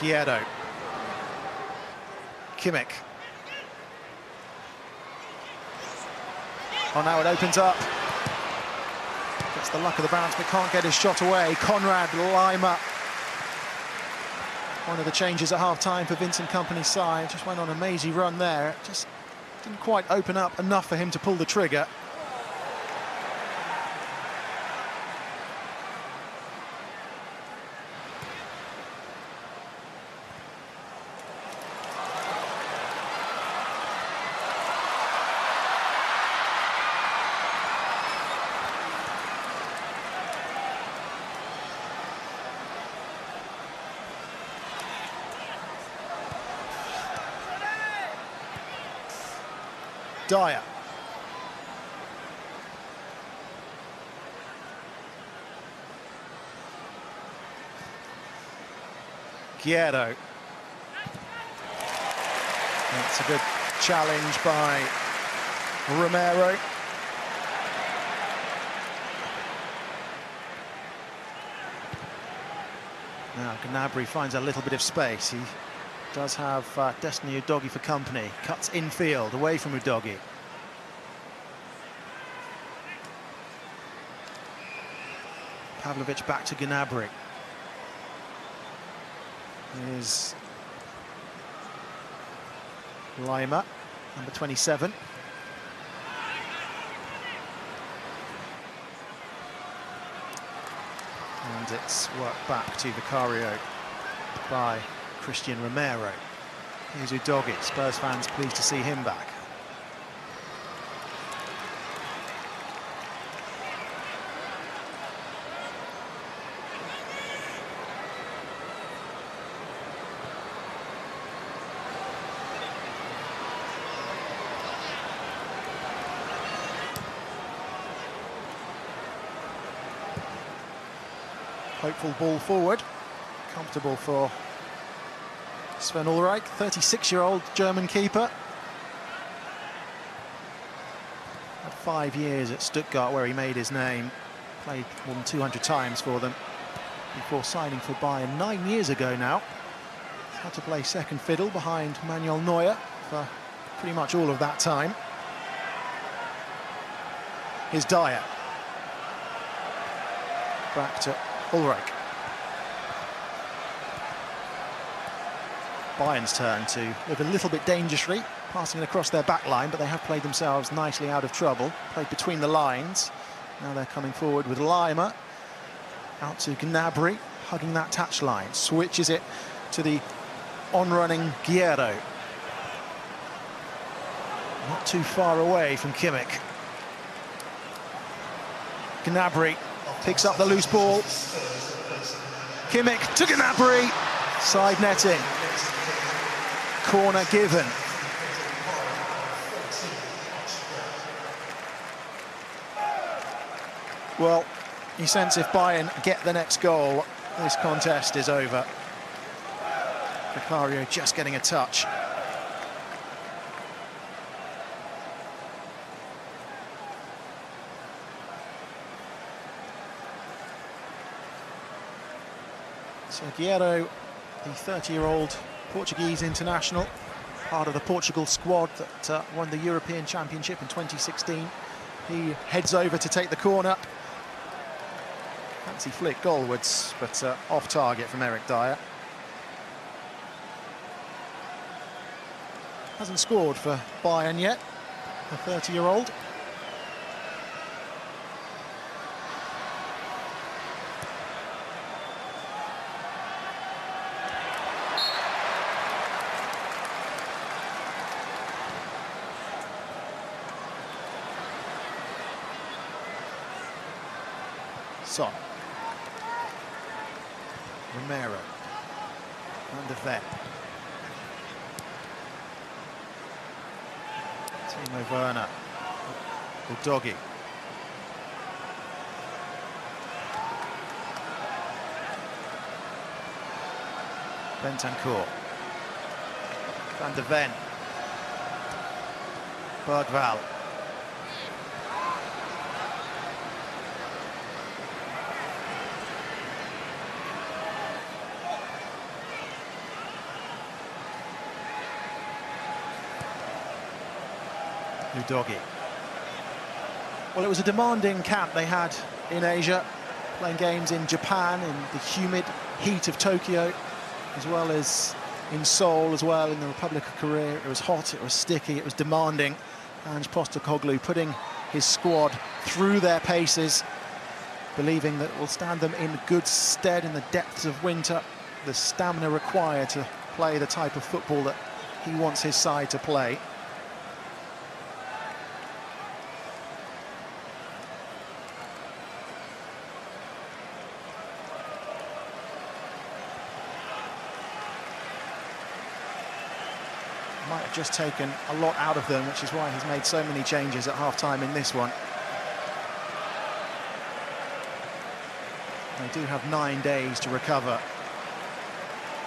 Guerrero. Kimmich. Oh, now it opens up. Gets the luck of the bounce, but can't get his shot away. Conrad Lima. One of the changes at half-time for Vincent Kompany's side. Just went on a mazy run there. Just didn't quite open up enough for him to pull the trigger. Dyer. Guerrero. That's a good challenge by Romero. Now Gnabry finds a little bit of space. He does have Destiny Udogie for company. Cuts infield, away from Udogie. Pavlovic back to Gnabry. Here's Lima, number 27. And it's worked back to Vicario by Christian Romero. Here's Udogie. Spurs fans pleased to see him back. Hopeful ball forward. Comfortable for Sven Ulreich, 36-year-old German keeper. Had 5 years at Stuttgart where he made his name. Played more than 200 times for them before signing for Bayern 9 years ago now. Had to play second fiddle behind Manuel Neuer for pretty much all of that time. Here's Dyer. Back to Ulreich. Bayern's turn to live a little bit dangerously, passing it across their back line, but they have played themselves nicely out of trouble. Played between the lines. Now they're coming forward with Leimer. Out to Gnabry, hugging that touchline. Switches it to the on-running Guerrero. Not too far away from Kimmich. Gnabry picks up the loose ball. Kimmich to Gnabry. Side netting. Corner given. Well, you sense if Bayern get the next goal, this contest is over. Vicario just getting a touch. So Guerrero, the 30-year-old Portuguese international, part of the Portugal squad that won the European Championship in 2016. He heads over to take the corner. Fancy flick goalwards, but off target from Eric Dyer. Hasn't scored for Bayern yet, the 30-year-old. Son. Romero. Van de Ven. Timo Werner. Udogi. Bentancur. Van de Ven. Bergwall. Udogi. Well, it was a demanding camp they had in Asia, playing games in Japan in the humid heat of Tokyo, as well as in Seoul, as well in the Republic of Korea. It was hot, it was sticky, it was demanding. Ange Postecoglou putting his squad through their paces, believing that it will stand them in good stead in the depths of winter. The stamina required to play the type of football that he wants his side to play. Might have just taken a lot out of them, which is why he's made so many changes at half-time in this one. They do have 9 days to recover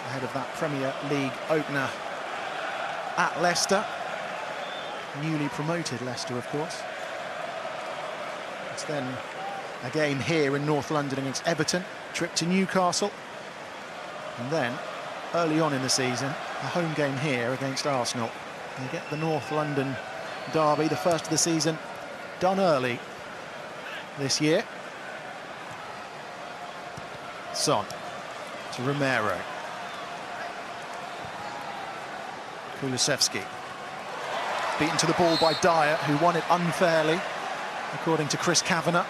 ahead of that Premier League opener at Leicester. Newly promoted Leicester, of course. It's then a game here in North London against Everton, trip to Newcastle, and then early on in the season, a home game here against Arsenal. They get the North London derby, the first of the season, done early this year. Son to Romero. Kulusevski. Beaten to the ball by Dyer, who won it unfairly, according to Chris Kavanagh.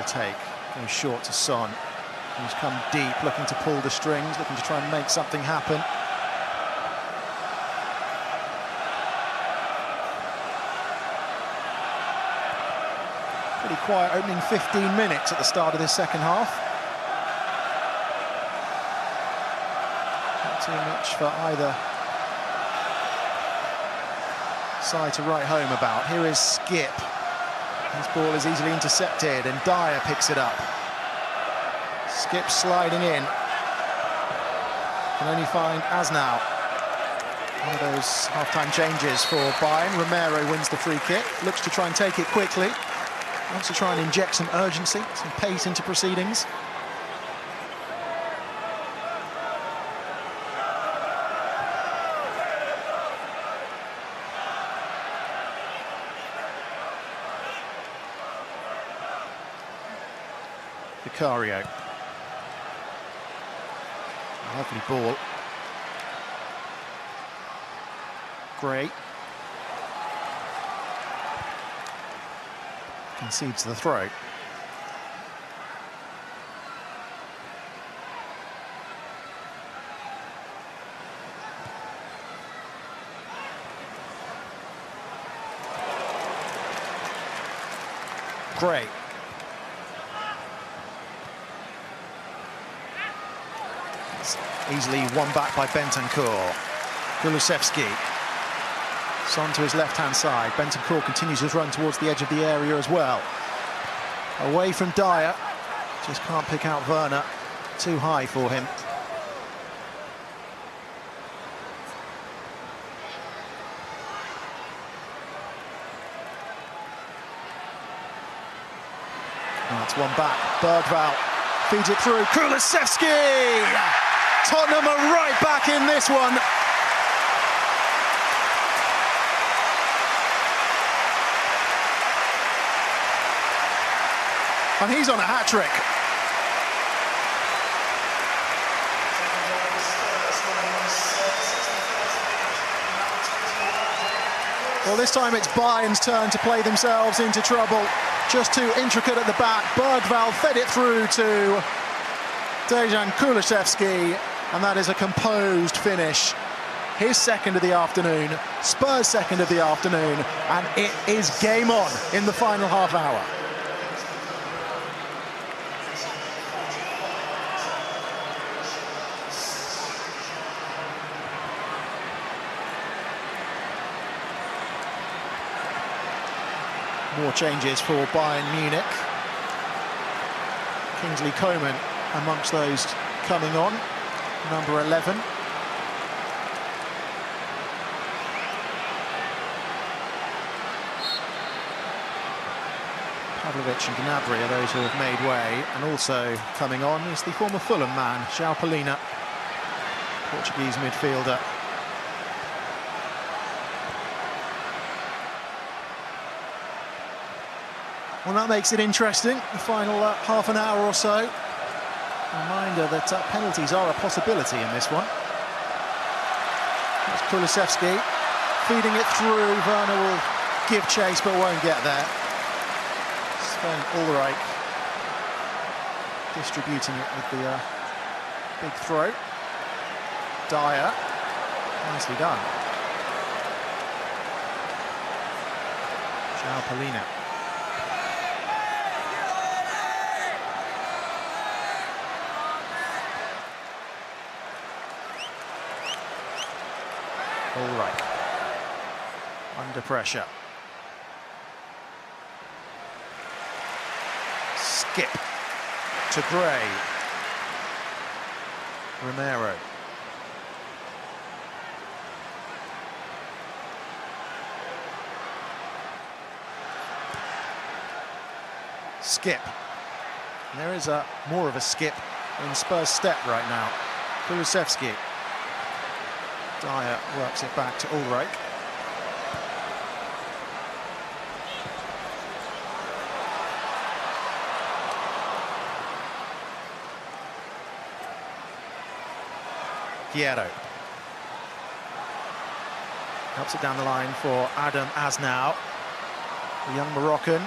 Take, goes short to Son, who's come deep, looking to pull the strings, looking to try and make something happen. Pretty quiet opening 15 minutes at the start of this second half. Not too much for either side to write home about. Here is Skip. His ball is easily intercepted and Dyer picks it up. Skip sliding in. Can only find Asnau. One of those half-time changes for Bayern. Romero wins the free kick. Looks to try and take it quickly. Wants to try and inject some urgency, some pace into proceedings. Vicario. Lovely ball. Gray. Concedes the throw. Gray. It's easily won back by Bentancur. Kulusevski. Son to his left-hand side. Bentancur continues his run towards the edge of the area as well. Away from Dyer. Just can't pick out Werner. Too high for him. That's one back. Bergvall feeds it through. Kulusevski! Tottenham are right back in this one. And he's on a hat-trick. Well, this time it's Bayern's turn to play themselves into trouble. Just too intricate at the back. Bergvall fed it through to Dejan Kulusevski, and that is a composed finish. His second of the afternoon, Spurs' second of the afternoon, and it is game on in the final half hour. More changes for Bayern Munich. Kingsley Coman amongst those coming on, number 11. Pavlovic and Gnabry are those who have made way, and also coming on is the former Fulham man, João Palhinha, Portuguese midfielder. Well, that makes it interesting, the final half an hour or so. Reminder that penalties are a possibility in this one. That's Kulusevski feeding it through. Werner will give chase but won't get there. Sven Ulreich distributing it with the big throw. Dyer, nicely done. João Palhinha. All right, under pressure. Skip to Gray. Romero. Skip. And there is more of a skip in Spurs' step right now. Kulusevski. Dyer works it back to Ulreich. Guerrero. Helps it down the line for Adam Asnau, the young Moroccan.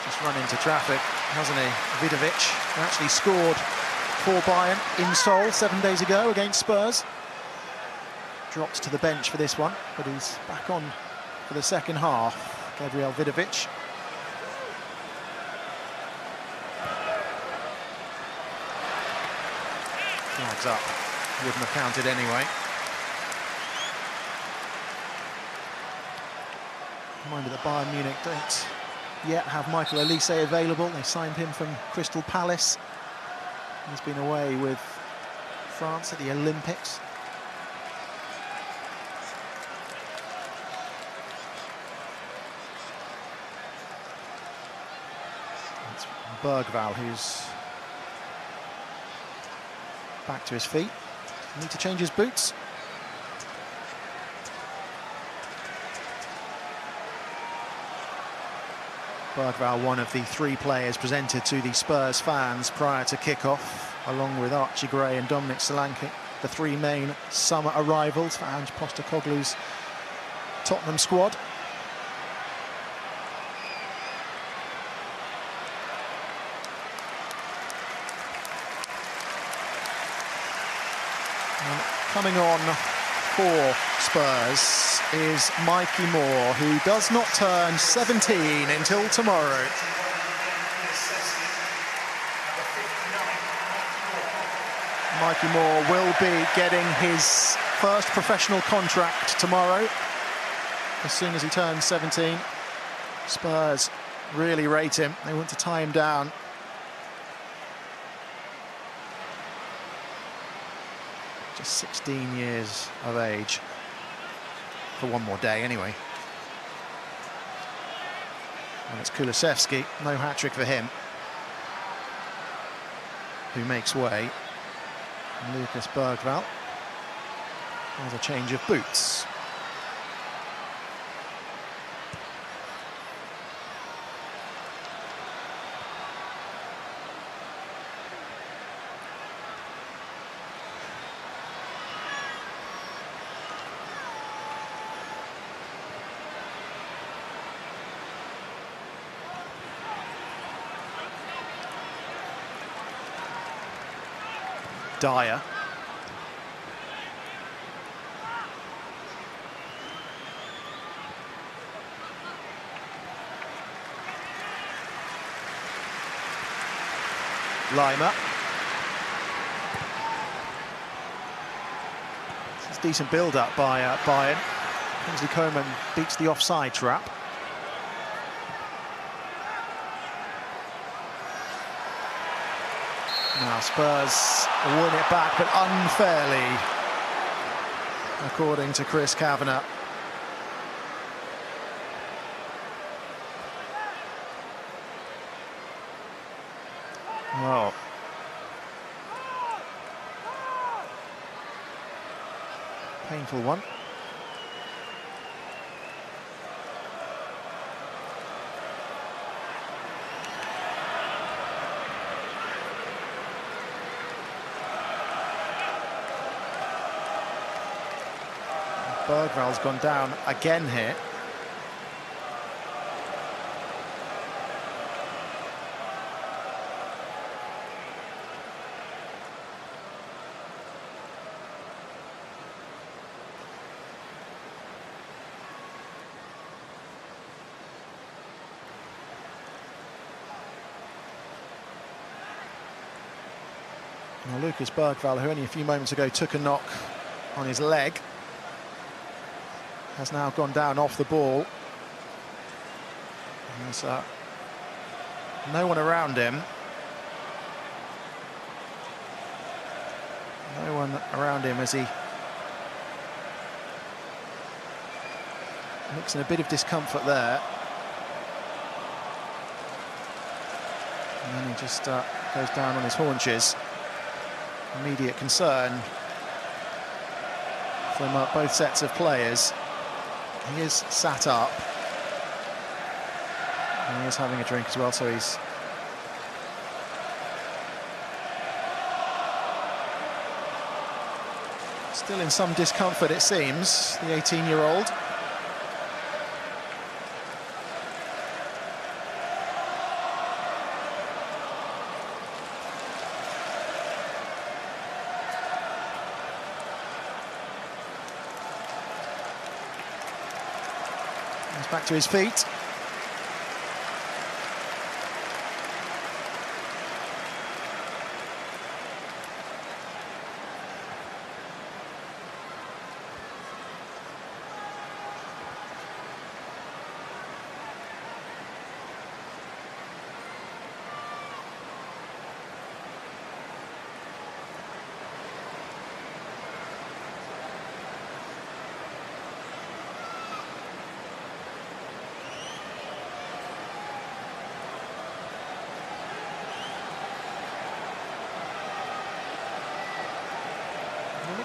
Just run into traffic, hasn't he? Vidovic, who actually scored for Bayern in Seoul 7 days ago against Spurs. Dropped to the bench for this one, but he's back on for the second half. Gabriel Vidovic. Flags up. Wouldn't have counted anyway. Reminder that Bayern Munich don't yet have Michael Olise available. They signed him from Crystal Palace. He's been away with France at the Olympics. It's Bergvall who's back to his feet. Need to change his boots. Bergvall, one of the three players presented to the Spurs fans prior to kick-off, along with Archie Gray and Dominic Solanke, the three main summer arrivals for Ange Postecoglou's Tottenham squad. And coming on for Spurs is Mikey Moore, who does not turn 17 until tomorrow. Mikey Moore will be getting his first professional contract tomorrow. As soon as he turns 17, Spurs really rate him. They want to tie him down. Just 16 years of age. For one more day, anyway. And it's Kulusevski, no hat-trick for him, who makes way. And Lucas Bergvall has a change of boots. Dyer. Lima. It's a decent build-up by Bayern. Kingsley Coman beats the offside trap. Now Spurs win it back, but unfairly, according to Chris Kavanagh. Well, painful one. Bergvall's gone down again here. Now, Lucas Bergvall, who only a few moments ago took a knock on his leg, has now gone down off the ball. And there's no one around him. No one around him as he looks in a bit of discomfort there. And then he just goes down on his haunches. Immediate concern from both sets of players. He is sat up, and he is having a drink as well, so he's still in some discomfort, it seems, the 18-year-old. Back to his feet.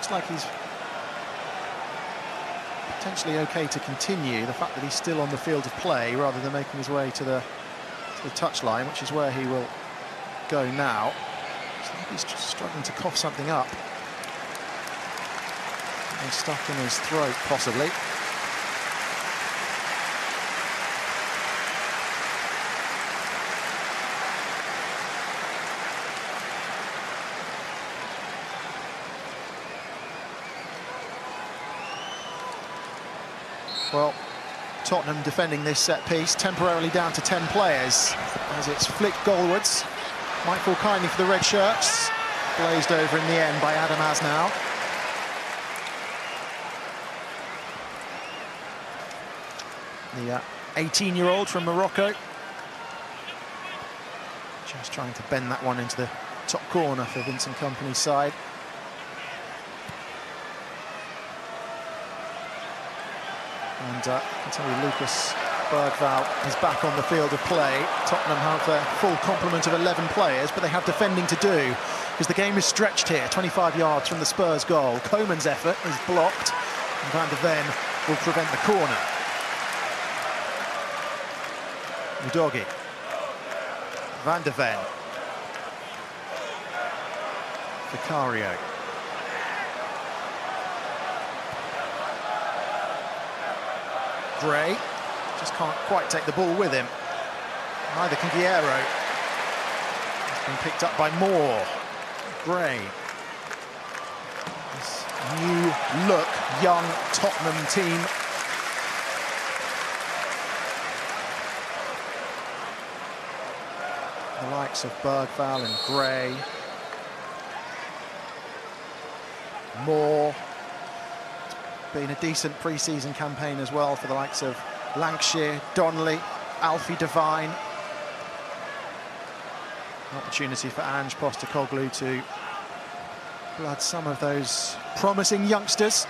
looks like he's potentially okay to continue. The fact that he's still on the field of play rather than making his way to the touchline, which is where he will go now. Looks like he's just struggling to cough something up. He's stuck in his throat, possibly. Well, Tottenham defending this set piece, temporarily down to 10 players as it's flicked goalwards. Might fall kindly for the red shirts. Blazed over in the end by Adam Asnow. The 18-year-old from Morocco. Just trying to bend that one into the top corner for Vincent Kompany's side. And I can tell you, Lucas Bergvall is back on the field of play. Tottenham have a full complement of 11 players, but they have defending to do because the game is stretched here, 25 yards from the Spurs goal. Koeman's effort is blocked, and Van de Ven will prevent the corner. Udogie. Van de Ven. Vicario. Gray just can't quite take the ball with him. Neither can Guerrero. It's been picked up by Moore. Gray. This new look, young Tottenham team. The likes of Bergvall and Gray. Moore. Been a decent pre-season campaign as well for the likes of Lancashire, Donnelly, Alfie Devine. An opportunity for Ange Postecoglou to blood some of those promising youngsters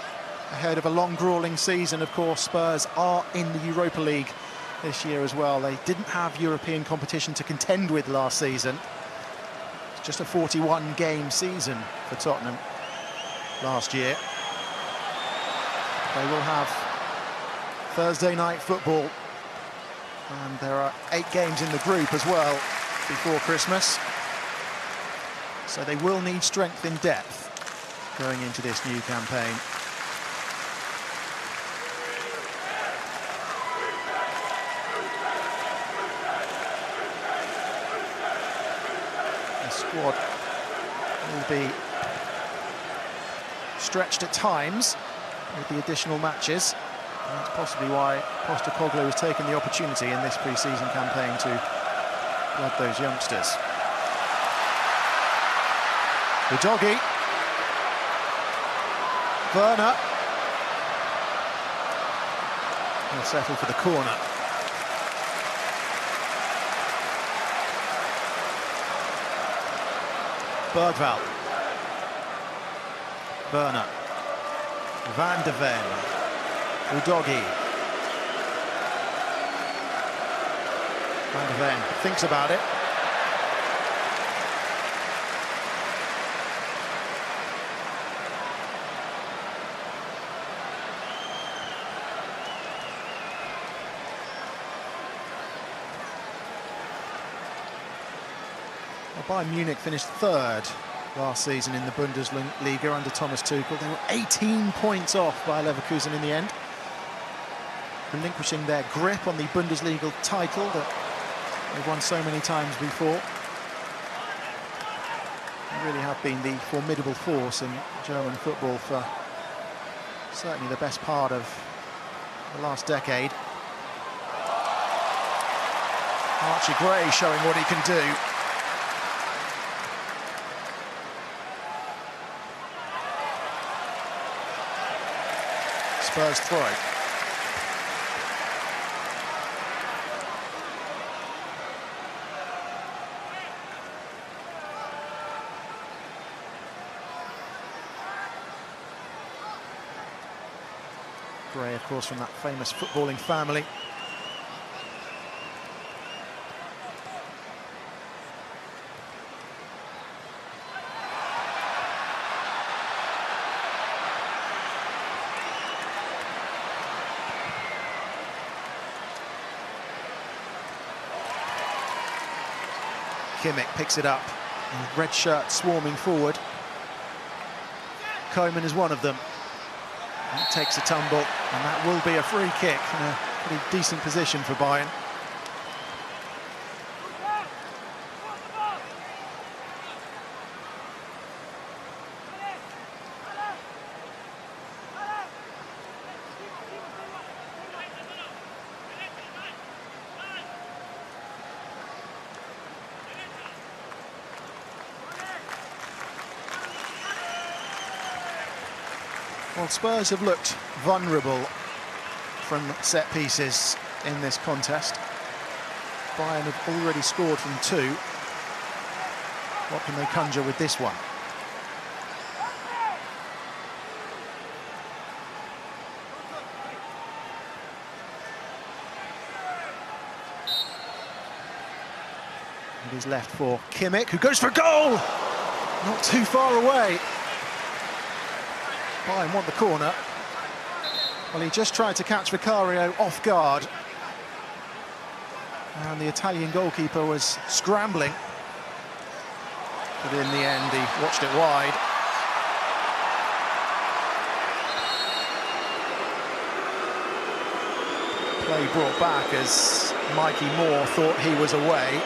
ahead of a long, gruelling season. Of course, Spurs are in the Europa League this year as well. They didn't have European competition to contend with last season. It's just a 41-game season for Tottenham last year. They will have Thursday night football, and there are 8 games in the group as well before Christmas. So they will need strength in depth going into this new campaign. The squad will be stretched at times with the additional matches. And that's possibly why Postecoglou has taken the opportunity in this pre-season campaign to blood those youngsters. Udogie. Werner. He'll settle for the corner. Bergvall. Werner. Van de Ven. Udogie. Van de Ven thinks about it. Well, Bayern Munich finished 3rd last season in the Bundesliga under Thomas Tuchel. They were 18 points off by Leverkusen in the end, relinquishing their grip on the Bundesliga title that they've won so many times before. They really have been the formidable force in German football for certainly the best part of the last decade. Archie Gray showing what he can do. Spurs throw. Gray, of course, from that famous footballing family. Kimmich picks it up. Red shirt swarming forward. Koeman is one of them. He takes a tumble, and that will be a free kick in a pretty decent position for Bayern. Well, Spurs have looked vulnerable from set pieces in this contest. Bayern have already scored from 2. What can they conjure with this one? It is left for Kimmich, who goes for a goal! Not too far away. Bayern want the corner. Well, he just tried to catch Vicario off guard. And the Italian goalkeeper was scrambling. But in the end, he watched it wide. Play brought back as Mikey Moore thought he was away.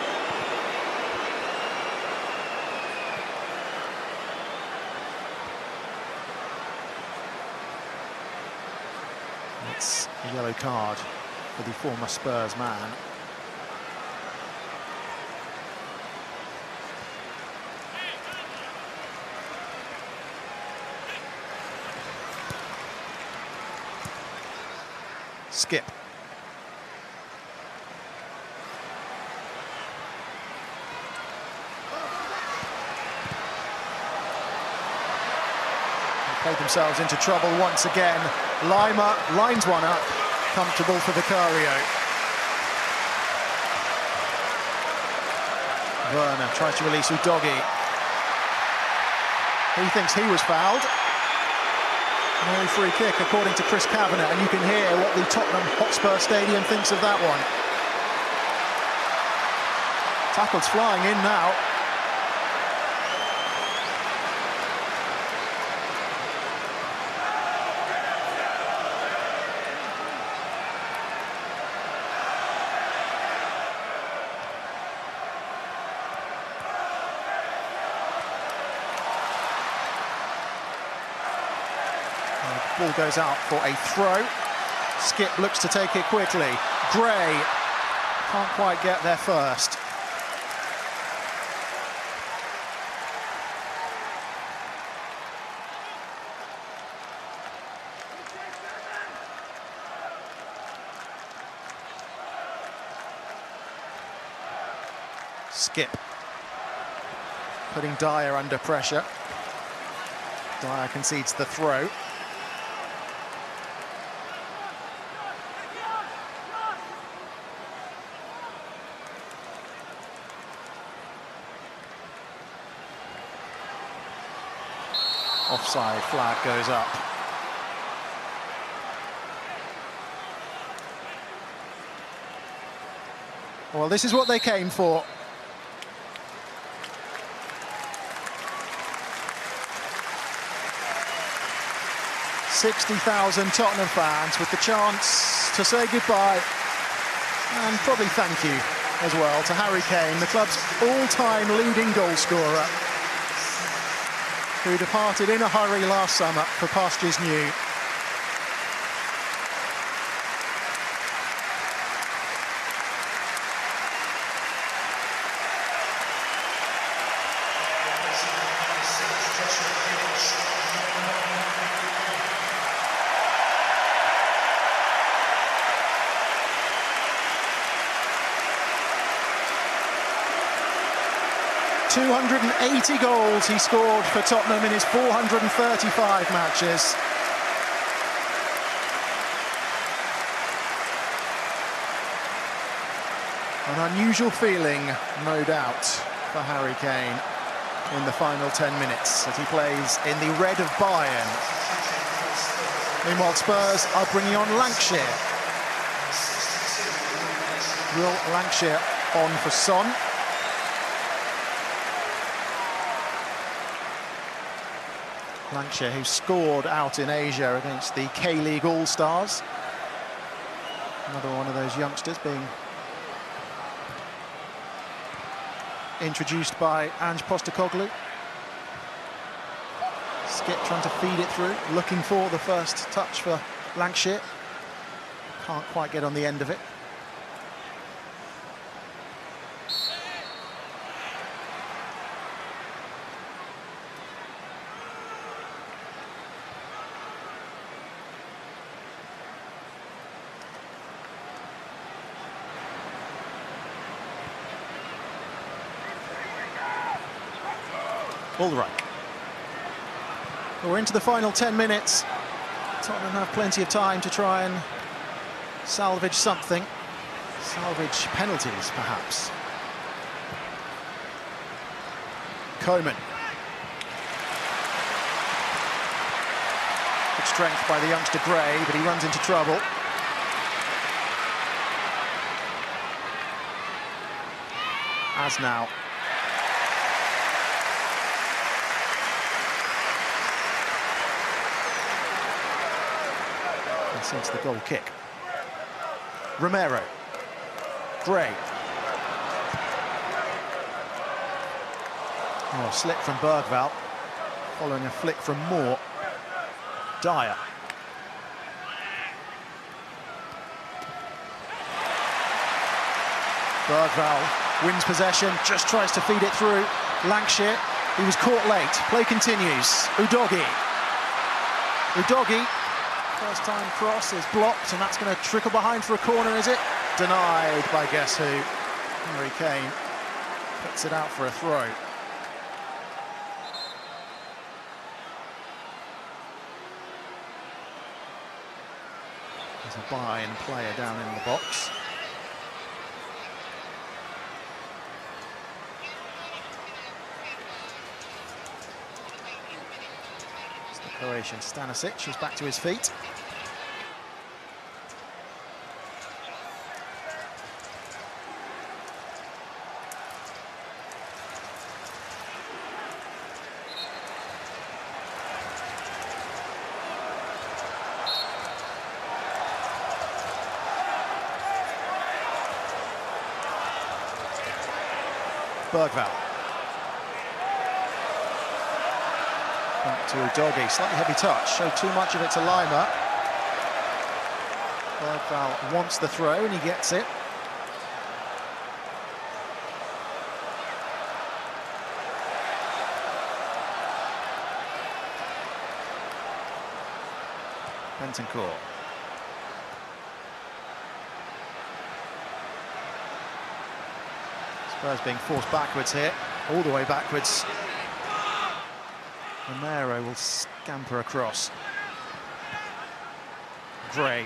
It's a yellow card for the former Spurs man. Skip. Played themselves into trouble once again. Lima lines one up, comfortable for Vicario. Werner tries to release Udogi. He thinks he was fouled. No free kick, according to Chris Kavanagh, and you can hear what the Tottenham Hotspur Stadium thinks of that one. Tackle's flying in now. Ball goes out for a throw. Skip looks to take it quickly. Gray can't quite get there first. Skip putting Dyer under pressure. Dyer concedes the throw. Offside flag goes up. Well, this is what they came for. $60,000 Tottenham fans with the chance to say goodbye and probably thank you as well to Harry Kane, the club's all-time leading goal scorer, who departed in a hurry last summer for pastures new. $280 goals he scored for Tottenham in his 435 matches. An unusual feeling, no doubt, for Harry Kane in the final 10 minutes as he plays in the red of Bayern. Meanwhile, Spurs are bringing on Lancashire. Will Lancashire on for Son. Lancashire, who scored out in Asia against the K-League All-Stars. Another one of those youngsters being introduced by Ange Postecoglou. Skip trying to feed it through, looking for the first touch for Lancashire. Can't quite get on the end of it. All right. We're into the final 10 minutes. Tottenham have plenty of time to try and salvage something. Salvage penalties, perhaps. Coman. Good strength by the youngster Gray, but he runs into trouble. As now. Since the goal kick. Romero. Gray. Oh, slip from Bergvall, following a flick from Moore. Dyer. Bergvall wins possession, just tries to feed it through. Lancashire, he was caught late. Play continues. Udogie. Udogie. First time cross is blocked, and that's going to trickle behind for a corner, is it? Denied by guess who? Harry Kane puts it out for a throw. There's a Bayern player down in the box. It's the Croatian Stanisic, who's back to his feet. Bergvall. Back to Udogie, slightly heavy touch, showed too much of it to Lima. Bergvall wants the throw and he gets it. Bentancur. Spurs being forced backwards here, all the way backwards. Romero will scamper across. Gray.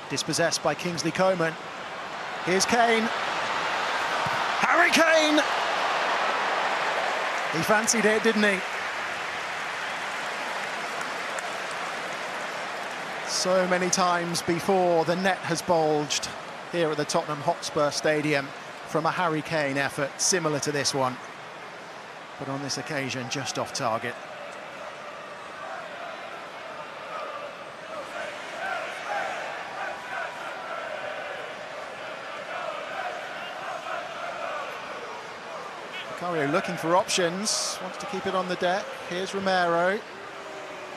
Dispossessed by Kingsley Coman. Here's Kane. Harry Kane! He fancied it, didn't he? So many times before the net has bulged here at the Tottenham Hotspur Stadium from a Harry Kane effort similar to this one, but on this occasion just off target. Vicario looking for options, wants to keep it on the deck. Here's Romero.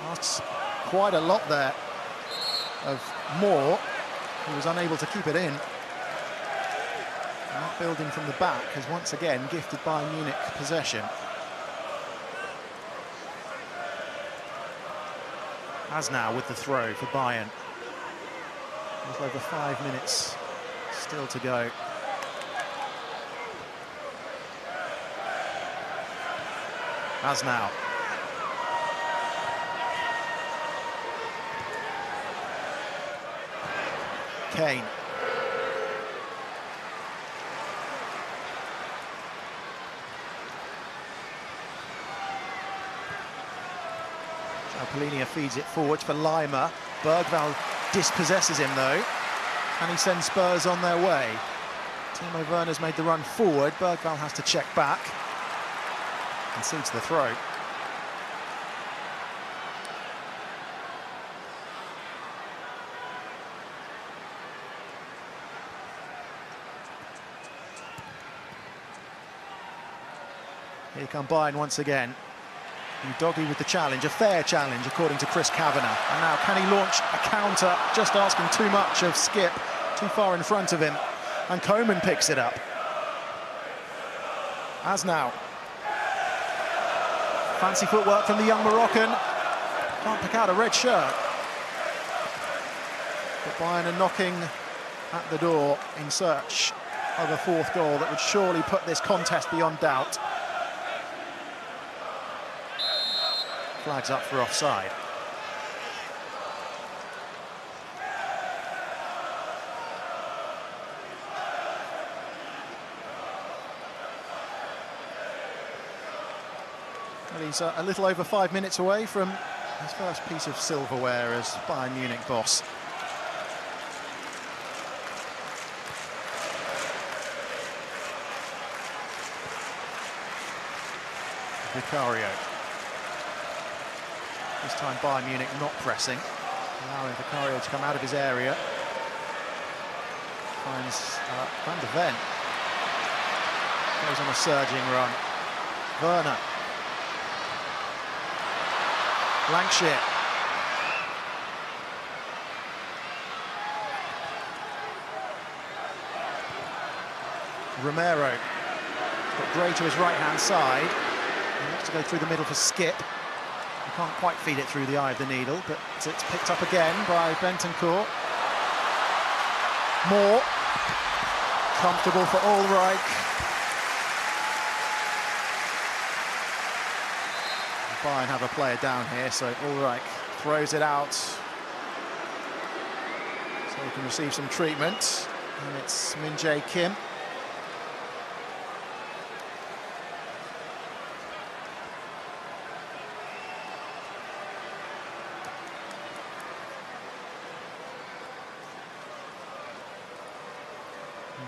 Asks quite a lot there of Moore, who was unable to keep it in. And that building from the back has once again gifted Bayern Munich possession. As now with the throw for Bayern. With over 5 minutes still to go. As now. Kane. Polinia feeds it forward for Lima. Bergvall dispossesses him though, and he sends Spurs on their way. Timo Werner's made the run forward. Bergvall has to check back. Concedes the throw. Here come Bayern once again. Doggy with the challenge, a fair challenge according to Chris Kavanagh. And now can he launch a counter, just asking too much of Skip, too far in front of him. And Coman picks it up. As now. Fancy footwork from the young Moroccan. Can't pick out a red shirt. But Bayern are knocking at the door in search of a fourth goal that would surely put this contest beyond doubt. Flags up for offside. Well, he's a little over 5 minutes away from his first piece of silverware as Bayern Munich boss. Vicario. This time Bayern Munich not pressing, allowing Vicario to come out of his area. Finds Van de Ven. Goes on a surging run. Werner. Lancashire. Romero. Got Gray to his right-hand side. He wants to go through the middle for Skip. He can't quite feed it through the eye of the needle, but it's picked up again by Bentancur. Moore. Comfortable for Ulreich. Bayern have a player down here, so Ulreich throws it out. So he can receive some treatment. And it's Min-jae Kim.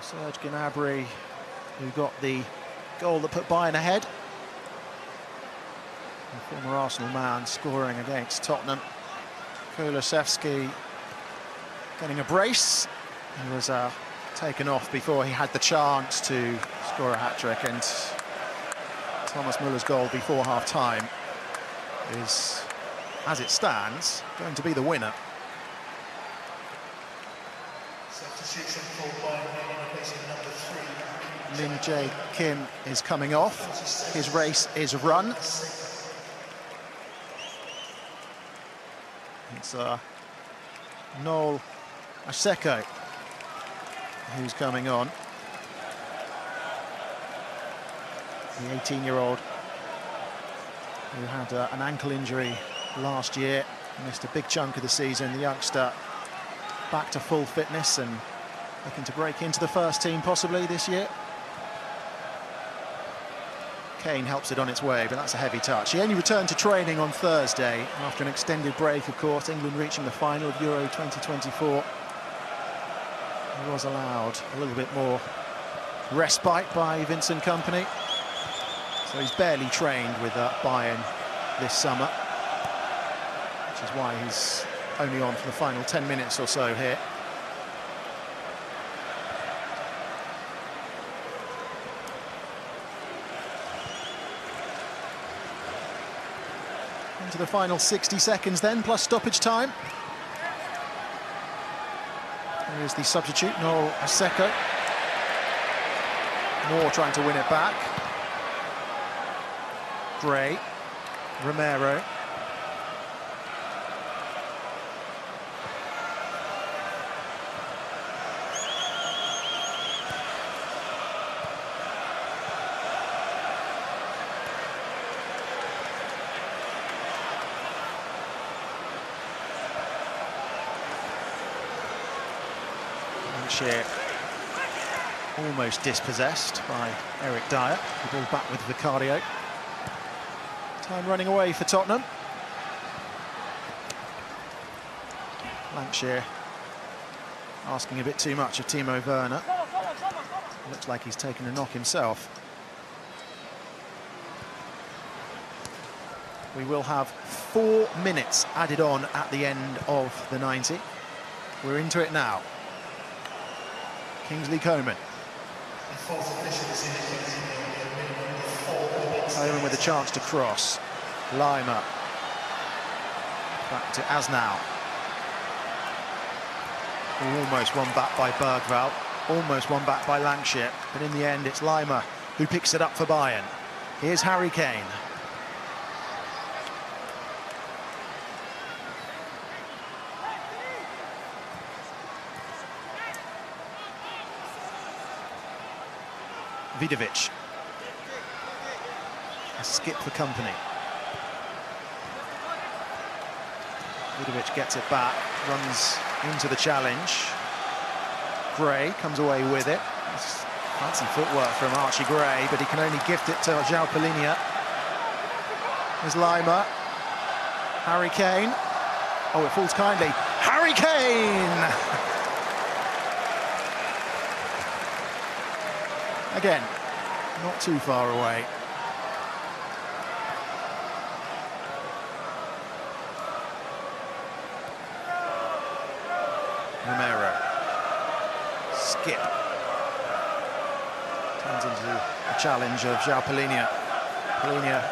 Serge Gnabry, who got the goal that put Bayern ahead. The former Arsenal man scoring against Tottenham. Kulusevski getting a brace. He was taken off before he had the chance to score a hat-trick, and Thomas Muller's goal before half-time is, as it stands, going to be the winner. Min-jae Kim is coming off. His race is run. It's Noel Aseko who's coming on. The 18-year-old who had an ankle injury last year, missed a big chunk of the season. The youngster back to full fitness and looking to break into the first team possibly this year. Kane helps it on its way, but that's a heavy touch. He only returned to training on Thursday after an extended break, of course, England reaching the final of Euro 2024. He was allowed a little bit more respite by Vincent Kompany. So he's barely trained with Bayern this summer, which is why he's only on for the final 10 minutes or so here. Into the final 60 seconds then, plus stoppage time. Here's the substitute, Noel Aseko. Moore trying to win it back. Gray, Romero. Almost dispossessed by Eric Dyer. The ball back with Vicario. Time running away for Tottenham. Lancashire asking a bit too much of Timo Werner. Looks like he's taken a knock himself. We will have 4 minutes added on at the end of the 90. We're into it now. Kingsley Coman. Coman with a chance to cross. Lima. Back to Asnau. Almost won back by Bergvall. Almost won back by Lancashire. But in the end, it's Lima who picks it up for Bayern. Here's Harry Kane. Vidovic. A skip for company. Vidovic gets it back, runs into the challenge. Gray comes away with it. It's fancy footwork from Archie Gray, but he can only gift it to João Palhinha. There's Lima. Harry Kane. Oh, it falls kindly. Harry Kane! Again, not too far away. Romero. Skip. Turns into a challenge of João Palhinha. Palhinha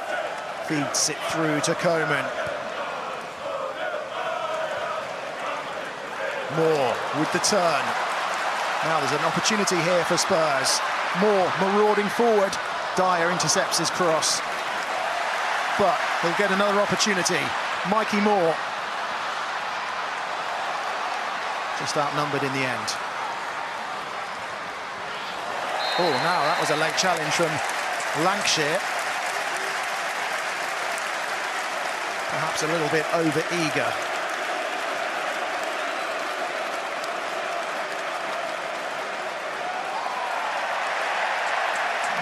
feeds it through to Coman. Moore with the turn. Now there's an opportunity here for Spurs. Moore marauding forward. Dyer intercepts his cross. But they'll get another opportunity. Mikey Moore. Just outnumbered in the end. Oh, now that was a late challenge from Lancashire. Perhaps a little bit over-eager.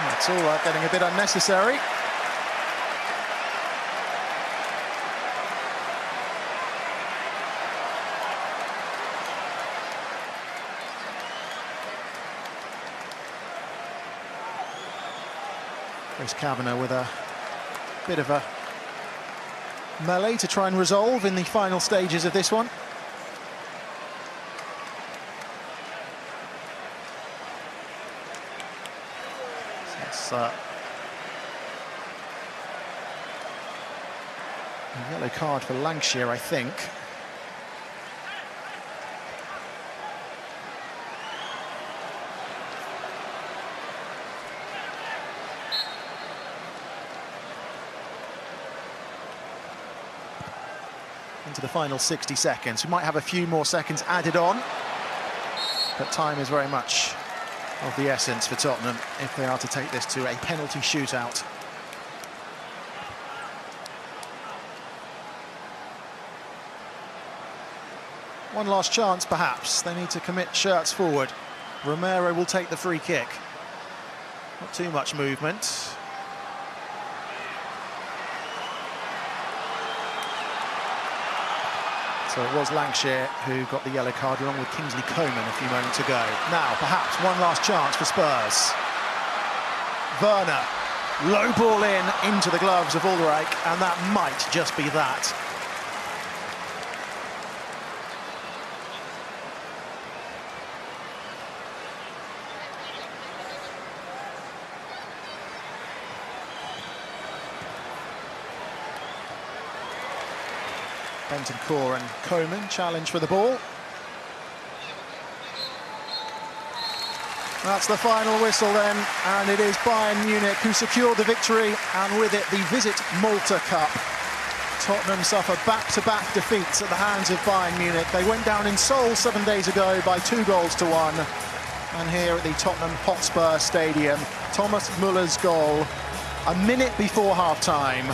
That's all right, getting a bit unnecessary. Chris Kavanagh with a bit of a melee to try and resolve in the final stages of this one. So it's a yellow card for Lancashire, I think. Into the final 60 seconds. We might have a few more seconds added on, but time is very much of the essence for Tottenham if they are to take this to a penalty shootout. One last chance, perhaps. They need to commit shirts forward. Romero will take the free kick. Not too much movement. So it was Lancashire who got the yellow card along with Kingsley Coman a few moments ago. Now, perhaps one last chance for Spurs. Werner, low ball into the gloves of Ulreich, and that might just be that. Bentancur and Coman challenge for the ball. That's the final whistle then, and it is Bayern Munich who secured the victory, and with it the Visit Malta Cup. Tottenham suffer back-to-back defeats at the hands of Bayern Munich. They went down in Seoul 7 days ago by 2-1, and here at the Tottenham Hotspur Stadium, Thomas Muller's goal a minute before half-time.